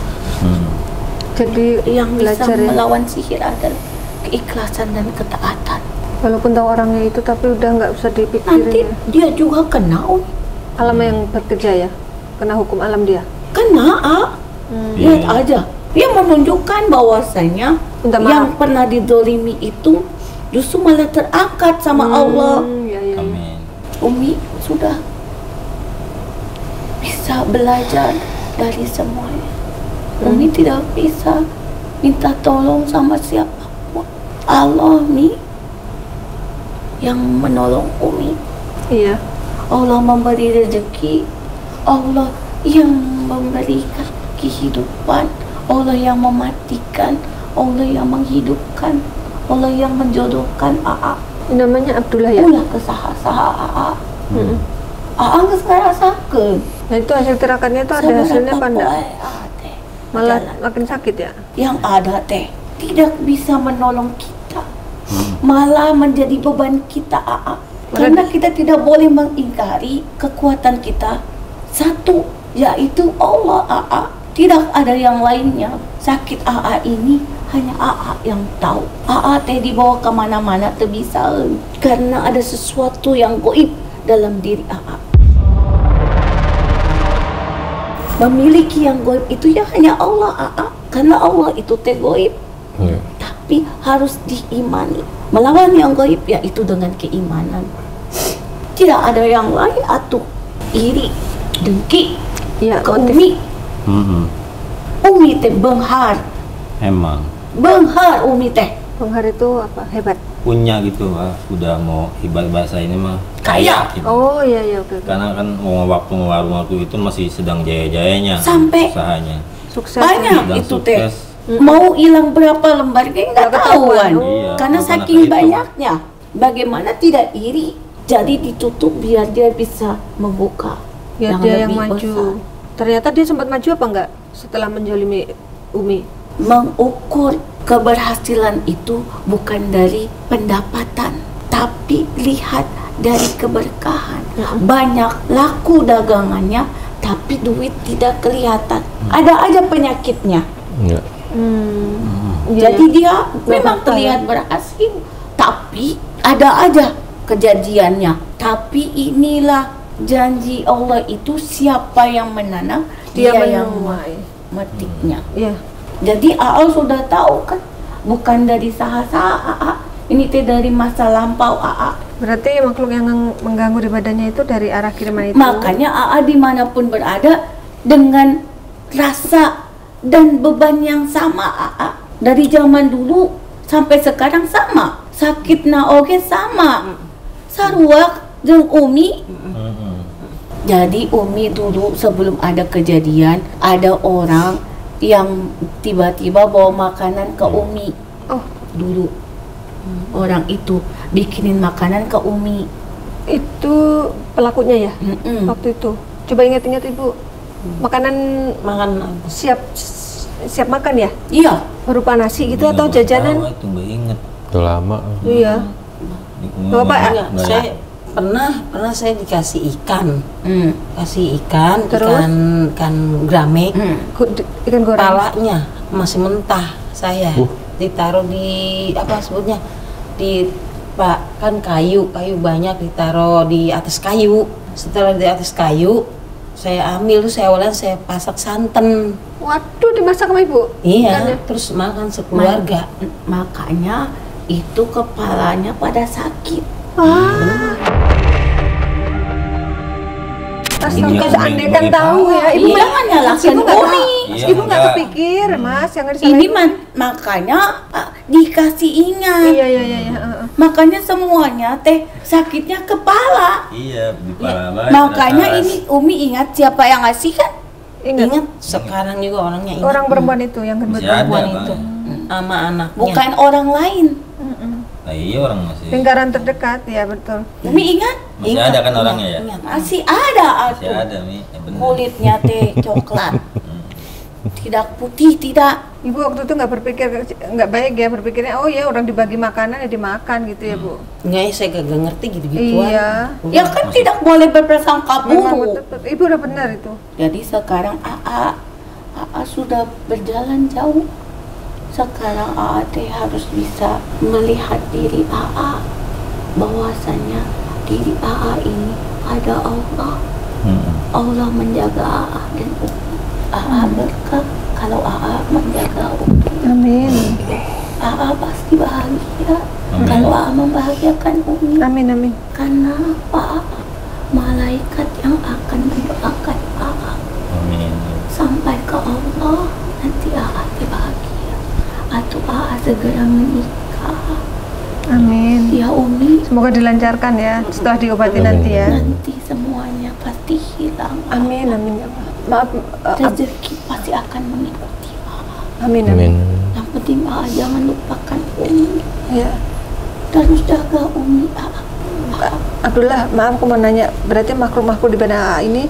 S4: Jadi
S2: Yang bisa
S4: belajar ya.
S2: melawan sihir adalah keikhlasan dan ketaatan.
S4: Walaupun tahu orangnya itu, tapi udah nggak usah
S2: Nanti
S4: dipikirin.
S2: dia juga kena, Umi.
S4: Alam yang bekerja ya, kena hukum alam dia.
S2: Kena, A. Lihat
S1: Iya.
S2: aja. Dia menunjukkan bahwasanya
S4: Minta maaf.
S2: yang pernah didolimi itu justru malah terangkat sama Allah.
S4: Iya, iya.
S1: Amin.
S2: Umi sudah bisa belajar dari semuanya. Umi tidak bisa minta tolong sama siapapun. Allah nih yang menolong Umi.
S4: Iya.
S2: Allah memberi rezeki, Allah yang memberikan kehidupan, Allah yang mematikan, Allah yang menghidupkan, Allah yang menjodohkan AA.
S4: Ini namanya Abdullah ya.
S2: Ulah kesaha-saha AA. AA geus ngarasakeun.
S4: Nah itu hasil tirakatnya itu ada hasilnya apa enggak? Malah
S2: Jalan.
S4: makin sakit ya.
S2: Yang ada teh tidak bisa menolong kita, malah menjadi beban kita AA. Karena kita tidak boleh mengingkari kekuatan kita. Satu, yaitu Allah AA. Tidak ada yang lainnya. Sakit AA ini hanya AA yang tahu. AA teh dibawa kemana-mana teh bisa. Karena ada sesuatu yang goib dalam diri AA. Memiliki yang goib itu ya hanya Allah AA. Karena Allah itu teh goib. Tapi harus diimani. Melawan yang gaib yaitu dengan keimanan. Tidak ada yang lain atau iri, dengki,
S4: Iya,
S2: ke
S4: motif.
S2: Umi. Umi teh benghar,
S1: Emang
S2: Umi teh
S4: Penghar itu apa? Hebat.
S1: punya gitu Pak. Udah mau ibarat bahasa ini mah
S2: Kaya.
S1: gitu.
S4: Oh iya iya oke.
S1: Karena kan waktu warung waktu itu masih sedang jaya-jayanya
S2: Sampai
S1: usahanya.
S4: Sukses.
S2: banyak
S1: Sedang
S2: itu teh.
S1: sukses.
S2: Mau hilang berapa lembar kayak nggak
S4: Nggak
S2: tahuan.
S4: ketahuan.
S1: Iya,
S2: Karena
S1: bukan
S2: saking
S1: itu.
S2: banyaknya. Bagaimana tidak iri? Jadi ditutup biar dia bisa membuka
S4: Ya dia yang
S2: lebih
S4: maju.
S2: besar.
S4: Ternyata dia sempat maju apa enggak setelah menjolimi Umi?
S2: Mengukur keberhasilan itu bukan dari pendapatan, tapi lihat dari keberkahan. Banyak laku dagangannya, tapi duit tidak kelihatan. Ada aja penyakitnya.
S5: Iya.
S2: Jadi dia memang
S4: apa-apa
S2: terlihat berhasil, tapi ada aja kejadiannya. Tapi inilah janji Allah itu siapa yang menanam,
S4: Dia
S2: dia yang
S4: menuai.
S2: memetiknya.
S4: Iya.
S2: Jadi AA sudah tahu kan, bukan dari saha-saha AA. Ini teh dari masa lampau AA.
S4: Berarti makhluk yang mengganggu di badannya itu dari arah kiriman itu.
S2: Makanya AA dimanapun berada dengan rasa dan beban yang sama AA. Dari zaman dulu sampai sekarang sama. Sakit oge sama. Sarua jeung Umi. Jadi Umi dulu sebelum ada kejadian, ada orang yang tiba-tiba bawa makanan ke Umi.
S4: Oh,
S2: Dulu orang itu bikinin makanan ke Umi.
S4: itu pelakunya ya waktu itu. Coba ingat-ingat Ibu, makanan
S6: Makan
S4: siap makan ya?
S2: Iya.
S4: Berupa nasi gitu
S1: Ini
S4: atau
S1: nggak
S4: jajanan?
S1: tahu, itu nggak inget.
S5: Udah lama.
S4: Iya. Bapak,
S6: enggak, saya pernah saya dikasih ikan. Kasih ikan,
S4: Terus?
S6: ikan grame.
S4: Ikan goreng.
S6: Palanya masih mentah saya. Ditaruh di apa sebutnya? Kan kayu banyak ditaruh di atas kayu. Setelah di atas kayu, saya ambil tuh saya pasak santan.
S4: Waduh, dimasak sama Ibu?
S6: Iya,
S4: Ikannya?
S6: terus makan sekeluarga.
S2: Makanya itu kepalanya pada sakit.
S4: Astaga,
S1: Ini
S4: seandainya
S1: bagi
S4: tahu ya, Ibu
S2: Iya,
S4: nggak
S2: nyalakan
S4: Ibu nggak
S2: Umi.
S1: Iya,
S4: Ibu nggak
S1: enggak.
S4: kepikir, Mas, yang harus
S2: Ini makanya dikasih ingat.
S4: Iya.
S2: Makanya semuanya teh sakitnya kepala.
S1: Iya, di pala baik,
S2: Makanya
S1: atas.
S2: ini Umi ingat siapa yang ngasih kan?
S4: Ingat.
S6: Sekarang juga orangnya ingat.
S4: Orang perempuan itu yang kedua
S1: Masih ada,
S4: perempuan
S1: Bang.
S4: itu.
S6: Sama anaknya.
S2: Bukan orang lain.
S1: Nah, iya orang masih.
S4: Lingkaran terdekat, ya betul.
S2: Umi ingat?
S1: Masih ada kan orangnya ya?
S6: Ingat.
S2: Masih ada
S1: Masih
S2: atuh.
S1: ada, Mi. Bener.
S2: Kulitnya teh coklat. Tidak putih, tidak.
S4: Ibu waktu itu nggak berpikir nggak baik ya, berpikirnya oh ya orang dibagi makanan ya dimakan gitu ya Bu.
S6: Enggak, saya gak ngerti gitu-gituan.
S4: Iya.
S2: Ya kan tidak boleh berprasangka
S4: Memang
S2: buruk.
S4: betul. Ibu udah benar itu.
S2: Jadi sekarang AA sudah berjalan jauh. Sekarang AA teh harus bisa melihat diri AA bahwasanya diri AA ini ada Allah. Allah menjaga AA dan Umi. AA berkah kalau AA menjaga Umi.
S4: Amin.
S2: AA pasti bahagia kalau AA membahagiakan Umi.
S4: Amin.
S2: Karena apa? Malaikat yang akan mendoakan AA
S1: Amin.
S2: sampai ke Allah, nanti AA bahagia atau AA segera menikah.
S4: Amin.
S2: Ya Umi,
S4: Semoga dilancarkan ya setelah diobati nanti ya.
S2: nanti semuanya pasti hilang.
S4: Amin ya Allah. Maaf.
S2: Rezeki pasti akan mengikuti AA.
S4: Amin.
S2: Yang penting AA jangan lupakan Umi.
S4: Ya.
S2: Terus jaga Umi AA.
S4: Abdullah, maaf aku mau nanya, berarti makhluk-makhluk di badan AA ini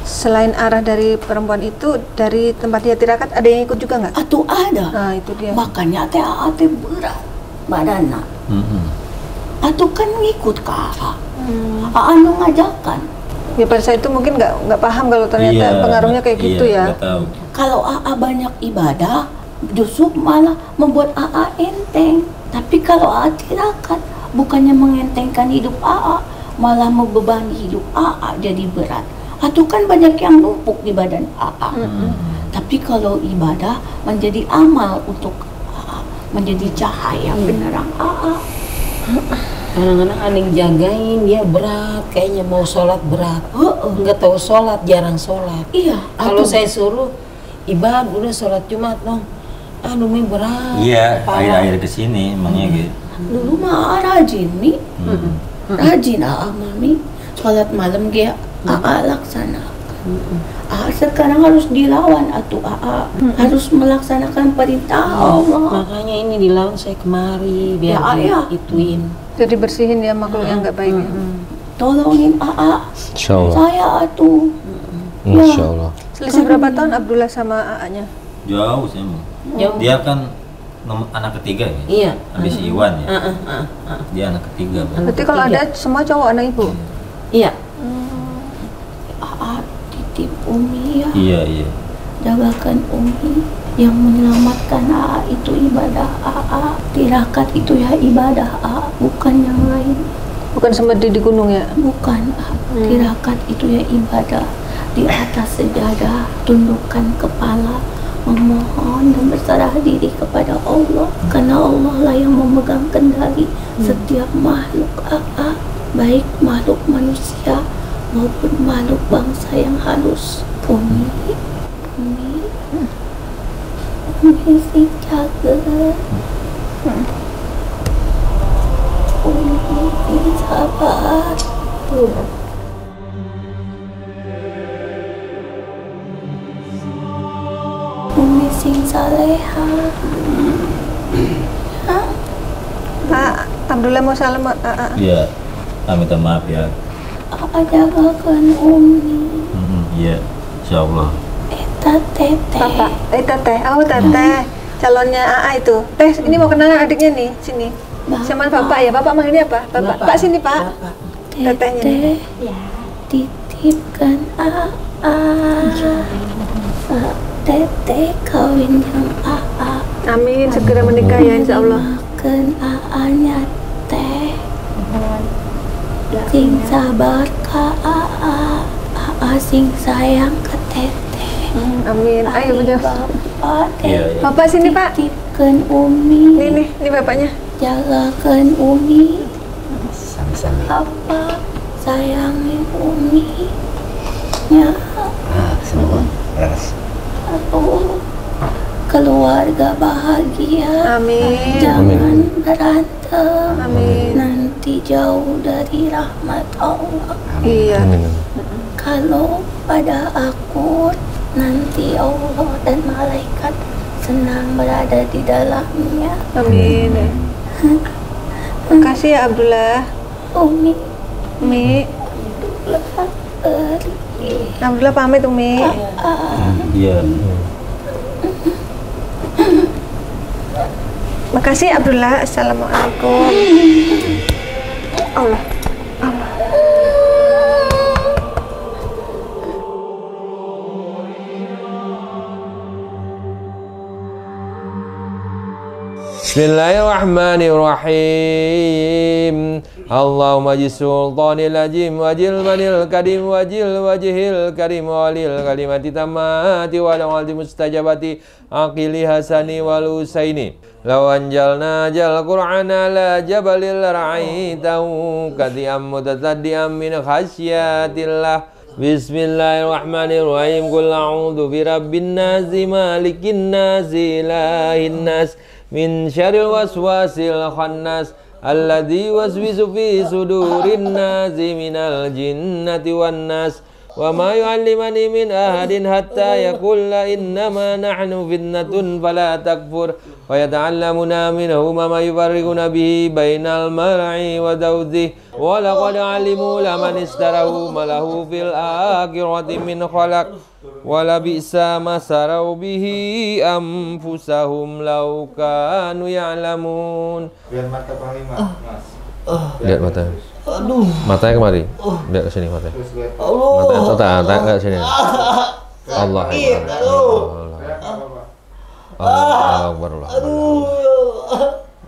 S4: selain arah dari perempuan itu, dari tempat dia tirakat ada yang ikut juga nggak?
S2: Atau ada.
S4: Nah itu dia.
S2: Makanya teh AA teh berat badanna. Atau kan ngikut ke AA. AA nu ngajakan.
S4: Ya pada saat itu mungkin nggak paham kalau ternyata pengaruhnya kayak gitu ya.
S1: Nggak tahu.
S2: Kalau AA banyak ibadah, justru malah membuat AA enteng. Tapi kalau AA tirakat, bukannya mengentengkan hidup AA, malah membebani hidup AA jadi berat. Atau kan banyak yang numpuk di badan AA. Tapi kalau ibadah menjadi amal untuk AA, menjadi cahaya penerang AA.
S6: Kadang-kadang ada yang jagain, dia berat, kayaknya mau sholat berat. Nggak tahu sholat, jarang sholat.
S2: Iya.
S6: Kalau saya suruh, ibadah udah sholat Jumat dong. Umi berat.
S1: Iya,
S6: kepala.
S1: akhir-akhir kesini emangnya gitu.
S2: Dulu mah AA rajin nih. Rajin AA mami. Sholat malam dia AA laksanakan. Sekarang harus dilawan atau AA harus melaksanakan perintah Allah.
S6: Makanya ini dilawan saya kemari biar
S2: Ya,
S6: ituin.
S4: Jadi bersihin ya makhluk yang nggak baik. Ya.
S2: Tolongin AA.
S5: Insya Allah.
S2: Saya atuh.
S5: Insya Allah.
S4: Selisih berapa tahun Abdullah sama AA-nya?
S1: Jauh sih, Ma.
S6: Jauh.
S1: Dia kan anak ketiga ya.
S6: Iya.
S1: Habis Iwan ya. Dia anak ketiga. Bang.
S4: Berarti kalau ada semua cowok anak ibu?
S6: Iya.
S2: AA titip Umi ya.
S1: Iya.
S2: Jagakan Umi. Yang menyelamatkan AA itu ibadah AA. Tirakat itu ya ibadah AA, bukan yang lain.
S4: Bukan seperti di gunung ya?
S2: Bukan, tirakat itu ya ibadah. Di atas sejadah, tundukkan kepala, memohon dan berserah diri kepada Allah. Karena Allah lah yang memegang kendali setiap makhluk AA, baik makhluk manusia maupun makhluk bangsa yang halus. Umi sing jaga. Umi sing sabar. Umi sing saleha.
S4: Pak Abdullah mau salam AA.
S1: Iya. Minta maaf ya.
S2: jagakan Umi.
S1: Iya, insya Allah.
S2: Teteh.
S4: Bapak, teteh. Oh, teteh. Calonnya AA itu. Teh, ini mau kenalan adiknya nih, sini. Sama Bapak ya. Bapak manggilnya apa? Bapak. Pak sini, Pak. Tetehnya nih.
S2: Titipkan AA. Teteh kawin yang AA.
S4: Amin, segera menikah ya insya Allah.
S2: Makan AA-nya teh. Sing sabar ka AA. AA sing sayang ke teteh.
S4: Amin. Ayo udah.
S2: Bapak teh.
S1: Iya.
S4: Bapak sini, Pak.
S2: Titipkan Umi.
S4: Nih bapaknya.
S2: Jagakan Umi.
S7: Sami-sami.
S2: Apa sayangin Umi. Ya.
S7: Semua beres.
S2: Aduh, keluarga bahagia.
S4: Amin.
S2: Jangan berantem.
S4: Amin.
S2: Nanti jauh dari rahmat Allah.
S4: Iya.
S2: Kalau pada aku nanti Allah dan malaikat senang berada di dalamnya.
S4: Amin. Makasih ya Abdullah.
S2: Umi
S4: Abdullah pamit Umi.
S1: Iya.
S4: Makasih Abdullah. Assalamualaikum. Allah.
S5: Bismillahirrahmanirrahim. Allahumma jisultanil ajim wajil manil kadim wajil wajihil karim walil kalimati tamati walawalti mustajabati aqili hasani wal usaini law anjalna jal qur'ana la jabalil ra'aitahu kadiyam mutataddiam min khasyatillah. Bismillahirrahmanirrahim. Qul a'udzu birabbin nas malikin nas ilahin nas min syarril waswasil khannas alladzi waswisu fi sudurin nasi minal jinnati wan nas wa ma yu'allimani min ahadin hatta yaqulla innama nahnu fitnatun fala takfur wa yata'allamuna minhuma ma yufarriquna bihi bainal mar'i wa zawjihi wa laqad alimu laman istarahu ma lahu fil akhirati min khalaq wala bi'sa ma sarau bihi anfusahum law kanu ya'lamun.
S9: Biar mata Panglima, Mas.
S5: Lihat mata.
S6: Aduh.
S5: Matanya kemari. Lihat ke sini matanya.
S6: Allah.
S5: Matanya enggak sini. Allah Akbar. Allah Akbar.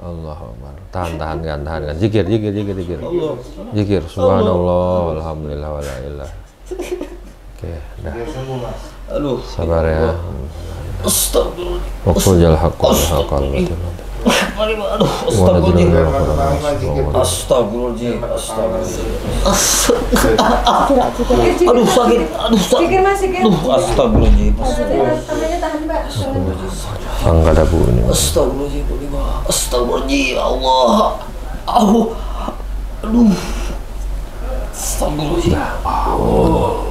S5: Allah Akbar. Tahan. Zikir. Zikir. Subhanallah, alhamdulillah, wala ilah. Oke, dah.
S6: Aduh.
S5: Sabar ya.
S6: Astagfirullah.
S5: Waqtul jal haqqul haqqal batil.
S6: Aduh. Astagfirullahaladzim. Aduh sakit.
S4: Sikir Mas, sikir.
S6: Astagfirullahaladzim.
S4: Tahan Mbak.
S5: Angkat dabu ini.
S6: Astagfirullahaladzim. Allah. Aduh. Astagfirullahaladzim.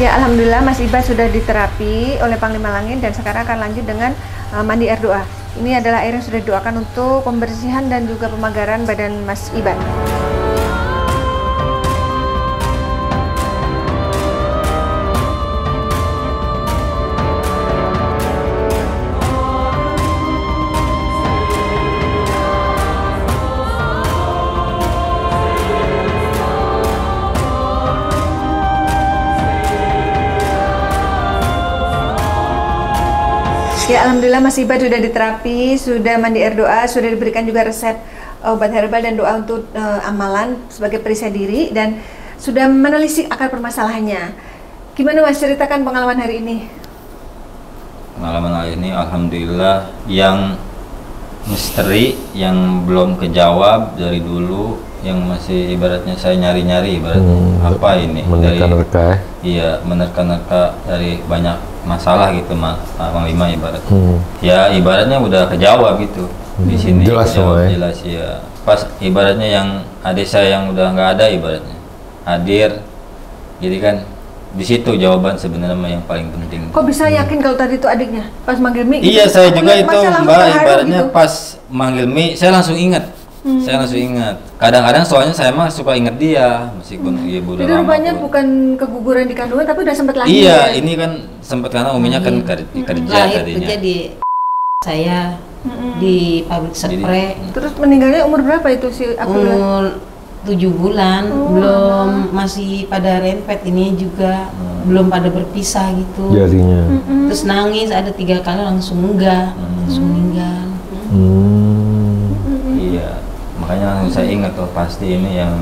S4: Ya, alhamdulillah Mas Iba sudah diterapi oleh Panglima Langit dan sekarang akan lanjut dengan mandi air doa. Ini adalah air yang sudah didoakan untuk pembersihan dan juga pemagaran badan Mas Iba. Ya, alhamdulillah Mas Iba sudah diterapi, sudah mandi air doa, sudah diberikan juga resep obat herbal dan doa untuk amalan sebagai perisai diri dan sudah menelisik akar permasalahannya. Gimana Mas, ceritakan pengalaman hari ini?
S1: Pengalaman hari ini alhamdulillah yang misteri yang belum kejawab dari dulu, yang masih ibaratnya saya nyari-nyari ibaratnya apa ini
S5: menerka-nerka.
S1: Iya, menerka-nerka dari banyak masalah gitu Bang Lima ibarat. Ya ibaratnya udah kejawab gitu. Di sini
S5: jelas semua ya.
S1: Jelas ya. Pas ibaratnya yang adik saya yang udah nggak ada ibaratnya hadir. Jadi kan di situ jawaban sebenarnya yang paling penting.
S4: Kok bisa yakin kalau tadi itu adiknya? Pas manggil Mi?
S1: Iya,
S4: gitu,
S1: saya
S4: aku
S1: juga
S4: lihat
S1: itu
S4: Masnya langsung
S1: Mbak
S4: terharu
S1: ibaratnya
S4: gitu.
S1: pas manggil Mi, saya langsung ingat. Saya langsung ingat. Kadang-kadang soalnya saya mah suka ingat dia meskipun ibu udah
S4: Jadi
S1: lama
S4: rupanya
S1: pun.
S4: bukan keguguran di kandungan tapi udah sempat lahir.
S1: Iya,
S4: ya?
S1: ini kan sempat karena uminya kan kerja
S6: Lahir
S1: tadinya.
S6: kerja di saya di pabrik spray.
S4: Terus meninggalnya umur berapa itu si Abdullah?
S6: Umur 7 bulan, belum masih pada renpet ini juga belum pada berpisah gitu.
S5: Jarinya.
S6: Terus nangis ada 3 kali langsung enggak, langsung meninggal.
S1: Iya, makanya langsung saya ingat tuh pasti ini yang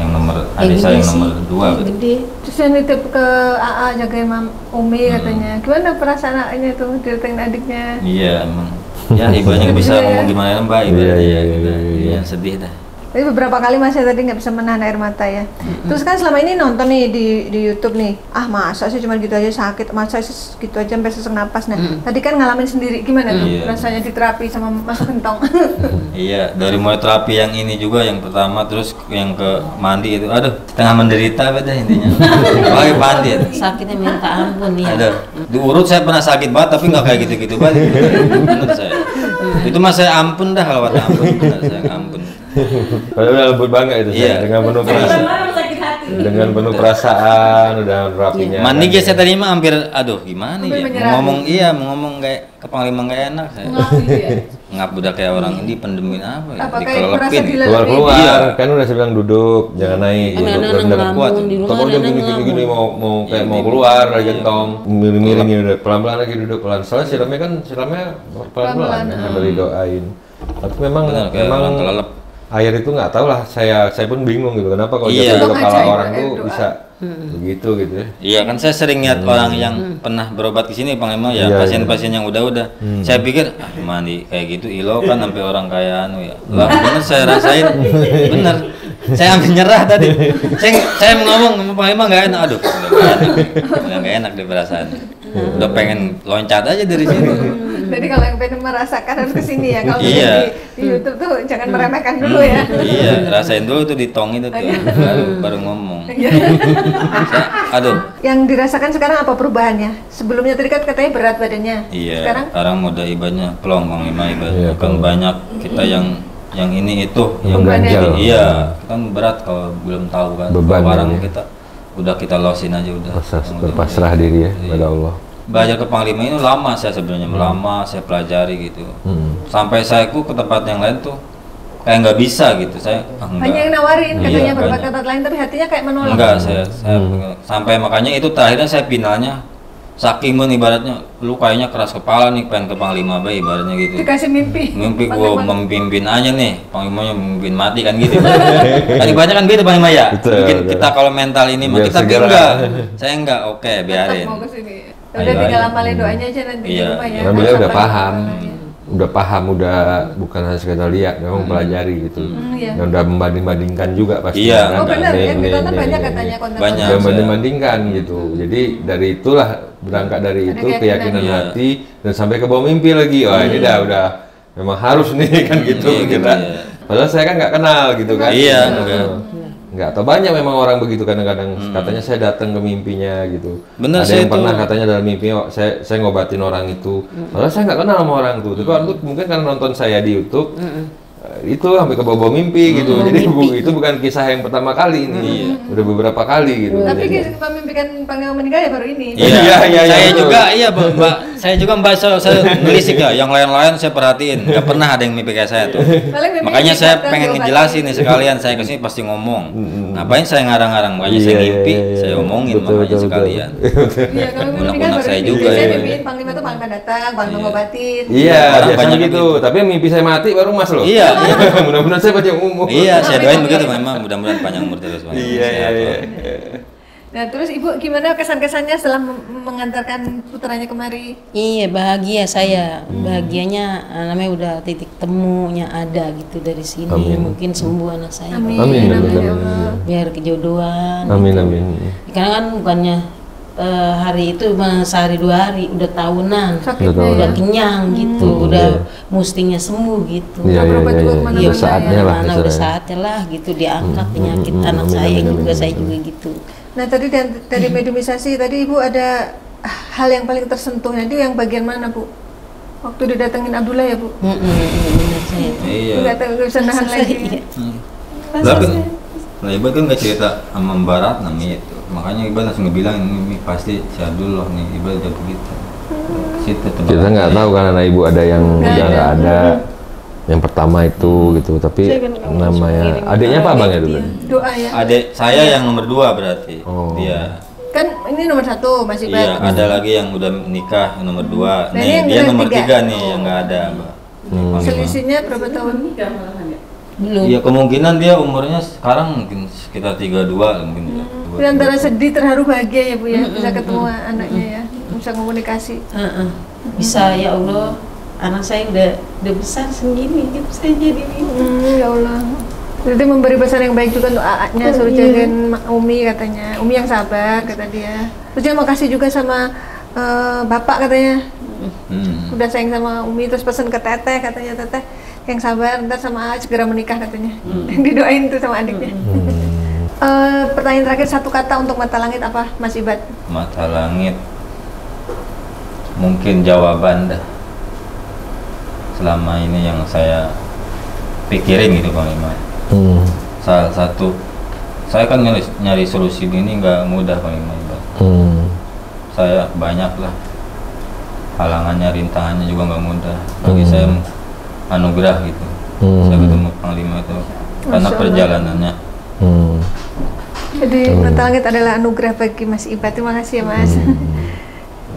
S1: nomor adik
S6: Yang
S1: saya
S6: gede
S1: yang
S6: sih,
S1: nomor 2
S6: yang gede.
S4: Terus yang nitip ke AA jagain Umi katanya. Gimana perasaan AA-nya tuh didatengin adiknya?
S1: Iya, emang. Ya, ibunya nggak bisa ngomong gimana Mbak, ibaratnya
S5: Iya,
S1: gitu.
S5: iya.
S1: Yang sedih dah.
S4: Tapi beberapa kali Mas tadi nggak bisa menahan air mata ya. Terus kan selama ini nonton nih di YouTube nih. Ah masa sih cuma gitu aja sakit, masa sih gitu aja sampai sesak napas. Nah tadi kan ngalamin sendiri gimana tuh
S1: Iya.
S4: rasanya di terapi sama Mas Gentong.
S1: Iya, dari mulai terapi yang ini juga yang pertama, terus yang ke mandi itu, aduh, setengah menderita beda intinya. Pakai mandi ya.
S6: Sakitnya minta ampun ya.
S1: Aduh, diurut saya pernah sakit banget tapi nggak kayak gitu-gitu banget. Bener saya. Itu mah saya ampun dah kalau kata ampun, bener saya ampun.
S5: Padahal udah lembut banget itu
S1: Iya.
S5: dengan penuh perasaan. Dengan penuh perasaan udah rapinya.
S1: Mandi guys saya tadi mah hampir, aduh gimana
S4: Hampir
S1: ya?
S4: menyerah.
S1: Mau ngomong kayak ke Panglima nggak enak saya. Ngap udah kayak orang ini pendemin apa ya?
S4: Apa kayak
S1: Dikelepin
S4: merasa
S1: gitu.
S4: gila?
S5: Keluar
S1: Iya.
S5: kan udah saya bilang duduk, jangan naik.
S6: Anak-anak
S5: Duduk rendah.
S6: ngelamun
S1: kuat.
S6: di rumah,
S5: Toko
S6: anak-anak
S5: gini
S6: ngelamun.
S5: mau kayak
S1: Iya,
S5: mau
S1: iya.
S5: keluar dari
S1: Iya.
S5: gentong, miring-miring gini udah pelan-pelan lagi duduk pelan. Soalnya siramnya pelan-pelan kan sambil didoain. Tapi memang
S1: Benar, kayak orang
S5: memang
S1: kelelep.
S5: air itu nggak tahu lah. Saya pun bingung gitu. Kenapa kalau
S1: Iya.
S5: jatuh di kepala
S4: Ajaib,
S5: orang
S4: air
S5: tuh
S4: doa.
S5: bisa begitu gitu ya.
S1: Iya kan saya sering lihat orang yang pernah berobat ke sini Panglima ya,
S5: Iya,
S1: pasien-pasien yang udah. Saya pikir mandi kayak gitu ilo kan sampai orang kayak anu ya. Lah bener saya rasain. Bener. Saya hampir nyerah tadi. Saya ngomong sama Panglima nggak enak. Aduh, udah nggak enak deh perasaannya. Udah pengen loncat aja dari sini.
S4: Jadi kalau yang pengen merasakan harus kesini ya. Kalau
S1: Iya.
S4: di YouTube tuh jangan meremehkan dulu ya.
S1: Iya, rasain dulu tuh di tong itu tuh. Baru ngomong. Aduh.
S4: Yang dirasakan sekarang apa perubahannya? Sebelumnya tadi kan katanya berat badannya.
S1: Iya,
S4: Sekarang
S1: sekarang udah ibaratnya plong Panglima ibaratnya.
S5: Iya,
S1: Kan
S5: plong.
S1: banyak kita yang ini itu yang
S5: Mengganjal.
S1: iya kan berat kalau belum tahu kan.
S5: Beban
S1: Barang
S5: ya.
S1: kita udah kita losin aja udah.
S5: Berpasrah diri ya
S1: Iya.
S5: pada Allah.
S1: Belajar ke Panglima ini lama saya sebenarnya, lama saya pelajari gitu. Sampai saya ke tempat yang lain tuh kayak nggak bisa gitu. Saya enggak.
S4: hanya yang nawarin
S1: Iya,
S4: katanya berobat
S1: banyak.
S4: ke tempat lain tapi hatinya kayak menolak.
S1: Enggak, saya sampai makanya itu terakhirnya saya finalnya saking pun ibaratnya lu kayaknya keras kepala nih pengen ke Panglima Bay ibaratnya gitu.
S4: Dikasih mimpi.
S1: Mimpi gua memimpin aja nih, Panglimanya memimpin mati kan gitu. Tadi banyak kan gitu Panglima ya.
S5: Betul,
S1: Mungkin
S5: betul.
S1: kita kalau mental ini mah
S5: Biar
S1: kita
S5: segera.
S1: enggak. Saya enggak, oke biarin.
S4: Mau ke sini.
S1: Ayo,
S4: Udah tinggal
S1: ayo.
S4: amalin doanya aja nanti di
S1: Iya,
S4: rumah ya.
S5: Karena beliau udah
S4: Sampai
S5: paham,
S4: kemana-mana.
S5: udah bukan hanya sekedar lihat, memang pelajari gitu.
S4: iya.
S5: Dan udah membanding-bandingkan juga pasti.
S1: Iya.
S5: Kan?
S4: Oh benar,
S5: Nih,
S4: yang
S5: nih,
S4: ditonton
S5: nih,
S4: banyak
S5: nih,
S4: katanya
S5: nih.
S4: konten.
S1: Banyak.
S5: Dan banding-bandingkan gitu. Jadi dari itulah berangkat dari
S4: Ada
S5: itu
S4: keyakinan.
S5: keyakinan
S1: Iya.
S5: hati dan sampai ke bawah mimpi lagi. Wah ini udah memang harus nih kan gitu
S1: Iya, gitu,
S5: kita.
S1: iya.
S5: Padahal saya kan nggak kenal gitu kan.
S1: Iya,
S5: Nah,
S1: enggak.
S5: nggak tahu banyak memang orang begitu kadang-kadang katanya saya datang ke mimpinya gitu.
S1: Bener,
S5: Ada
S1: saya
S5: yang pernah
S1: itu-
S5: katanya dalam mimpinya saya ngobatin orang itu. Padahal saya nggak kenal sama orang tuh. Tapi orang tuh mungkin karena nonton saya di YouTube itu sampai ke bawah mimpi gitu. Jadi itu bukan kisah yang pertama kali ini. Udah beberapa kali gitu.
S4: Tapi
S5: Jadi-
S4: memimpikan Panglima meninggal ya baru ini.
S1: Iya,
S5: Iya,
S1: saya
S5: betul.
S1: juga iya Mbak. Saya juga Mbak saya nelisik ya. Yang lain-lain saya perhatiin. Nggak pernah ada yang mimpi kayak saya tuh.
S4: Paling mimpi
S1: Makanya saya
S4: dikuatkan,
S1: pengen
S4: diobatin.
S1: ngejelasin nih sekalian. Saya kesini pasti ngomong. Ngapain saya ngarang-ngarang? Makanya saya
S5: Iya,
S1: ngimpi,
S5: iya, iya.
S1: saya omongin
S5: Betul,
S1: makanya
S5: betul,
S1: sekalian.
S4: Iya, kalau meninggal
S1: Unek-unek
S4: baru
S1: saya
S4: ini.
S1: juga,
S4: Biasanya
S1: ya.
S4: mimpiin Panglima tuh Panglima datang, Panglima
S1: Iya.
S4: ngobatin.
S5: Iya,
S1: Orang
S5: biasanya
S1: banyak
S5: gitu.
S1: gitu.
S5: Tapi mimpi saya mati baru Mas loh.
S1: Iya, iya.
S5: Mudah-mudahan saya panjang umur.
S1: Iya, saya doain begitu memang. Mudah-mudahan panjang umur terus. Bang.
S5: Iya, iya,
S1: Sehat,
S5: iya.
S1: Bang.
S4: Nah, terus Ibu gimana kesan-kesannya setelah mengantarkan putranya kemari?
S6: Iya, bahagia saya. Bahagianya namanya udah titik temunya ada gitu dari sini.
S5: Amin.
S6: Mungkin sembuh anak saya.
S4: Amin.
S5: Amin,
S4: Amin,
S5: amin,
S4: ya
S5: amin.
S4: Allah.
S6: Biar kejodohan.
S5: Amin,
S6: gitu.
S5: amin.
S6: Karena kan bukannya hari itu sehari 2 hari udah tahunan.
S4: Sakitnya
S5: Udah
S4: ya.
S6: Udah kenyang gitu, udah
S5: iya.
S6: mustinya sembuh gitu.
S5: Iya, iya,
S4: berobat
S5: iya,
S4: juga
S5: iya.
S4: kemana-mana
S5: Udah saatnya lah.
S6: Mana udah
S5: istilahnya.
S6: saatnya lah gitu diangkat penyakit anak
S5: amin,
S6: saya
S5: amin,
S6: juga,
S5: amin,
S6: saya
S5: amin.
S6: juga gitu.
S4: Nah, tadi dari mediumisasi tadi Ibu ada hal yang paling tersentuh. Nah, itu yang bagian mana, Bu? Waktu didatengin Abdullah ya, Bu?
S6: Benar saya.
S1: Iya.
S4: Enggak tahu nggak bisa nahan lagi.
S6: Iya.
S1: Lah kan, nah Ibu kan nggak cerita sama Mbak Ratna itu. Makanya Ibu langsung ngebilang ini pasti si Abdullah nih, Ibu udah begitu. Situ tuh.
S5: Kita nggak tahu kan anak ibu ada yang
S4: Nggak
S5: udah
S4: ada.
S5: nggak ada. Yang pertama itu gitu, tapi
S6: Saya kan nggak langsung
S5: namanya
S6: ngirim
S5: adiknya apa
S6: doa
S5: abangnya
S6: gitu
S5: dulu?
S6: ya.
S4: Doa ya.
S1: Adik saya yang nomor 2 berarti.
S5: Oh.
S1: Dia.
S4: Kan ini nomor 1 masih
S1: Iya, ada lagi yang udah nikah yang nomor 2.
S4: Nah, ini
S1: Nih,
S4: yang
S1: dia nomor
S4: ketiga.
S1: 3 nih yang nggak ada, Mbak. Panglima.
S4: Selisihnya berapa tahun?
S6: Belum.
S1: Iya, kemungkinan dia umurnya sekarang mungkin sekitar 32 mungkin.
S4: Itu antara sedih, terharu, bahagia ya, Bu ya. Bisa ketemu anaknya ya. Bisa komunikasi.
S6: Bisa ya Allah, anak saya udah besar segini gitu saya jadi
S4: Ya Allah. Berarti memberi pesan yang baik juga untuk anaknya, suruh jagain Umi katanya. Umi yang sabar kata dia. Terus dia makasih juga sama bapak katanya. Udah sayang sama Umi, terus pesan ke Teteh katanya, Teteh yang sabar, ntar sama A segera menikah katanya. Didoain tuh sama adiknya. Pertanyaan terakhir, satu kata untuk mata langit apa, Mas Ibad?
S1: Mata langit. Mungkin jawaban dah. Selama ini yang saya pikirin gitu Panglima. Salah satu, saya kan nyari solusi ini nggak mudah Panglima. Saya banyak lah halangannya, rintangannya juga nggak mudah. Bagi saya anugerah gitu. Saya ketemu Panglima itu karena perjalanannya.
S4: Jadi mata langit adalah anugerah bagi Mas Ibad. Terima kasih ya Mas.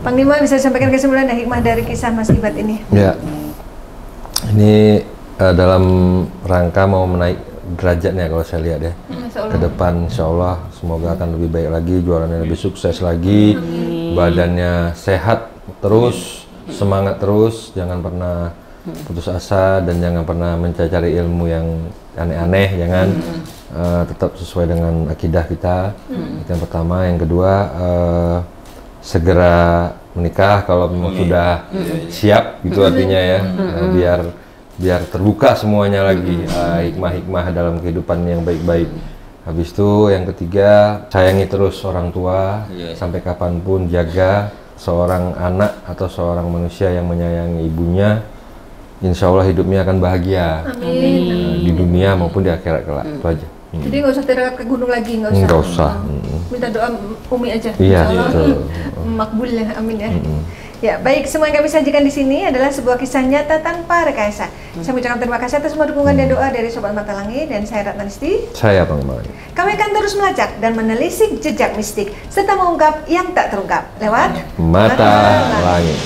S4: Panglima bisa sampaikan kesimpulan dan hikmah dari kisah Mas Ibad ini.
S5: Ya, ini dalam rangka mau menaik derajatnya kalau saya lihat ya. Ke depan insya Allah semoga akan lebih baik lagi, jualannya lebih sukses lagi, badannya sehat terus, semangat terus, jangan pernah putus asa dan jangan pernah mencari ilmu yang aneh-aneh, jangan tetap sesuai dengan akidah kita. Itu yang pertama. Yang kedua, segera menikah kalau memang sudah siap gitu artinya ya. Biar terbuka semuanya lagi, hikmah-hikmah dalam kehidupan yang baik-baik. Habis itu yang ketiga, sayangi terus orang tua sampai kapanpun, jaga seorang anak atau seorang manusia yang menyayangi ibunya. Insya Allah hidupnya akan bahagia.
S4: Amin.
S5: Di dunia maupun di akhirat kelak. Itu aja.
S4: Jadi nggak usah terdekat ke gunung lagi, nggak usah.
S5: Nggak usah.
S4: Minta doa Umi aja.
S5: Iya,
S4: Insya Allah
S5: betul.
S4: makbul ya, amin ya. Ya, baik, semua yang kami sajikan di sini adalah sebuah kisah nyata tanpa rekayasa. Saya mengucapkan terima kasih atas semua dukungan dan doa dari Sobat Mata Langit dan saya Ratna Listi.
S5: Saya Panglima.
S4: Kami akan terus melacak dan menelisik jejak mistik serta mengungkap yang tak terungkap lewat
S5: Mata Langit.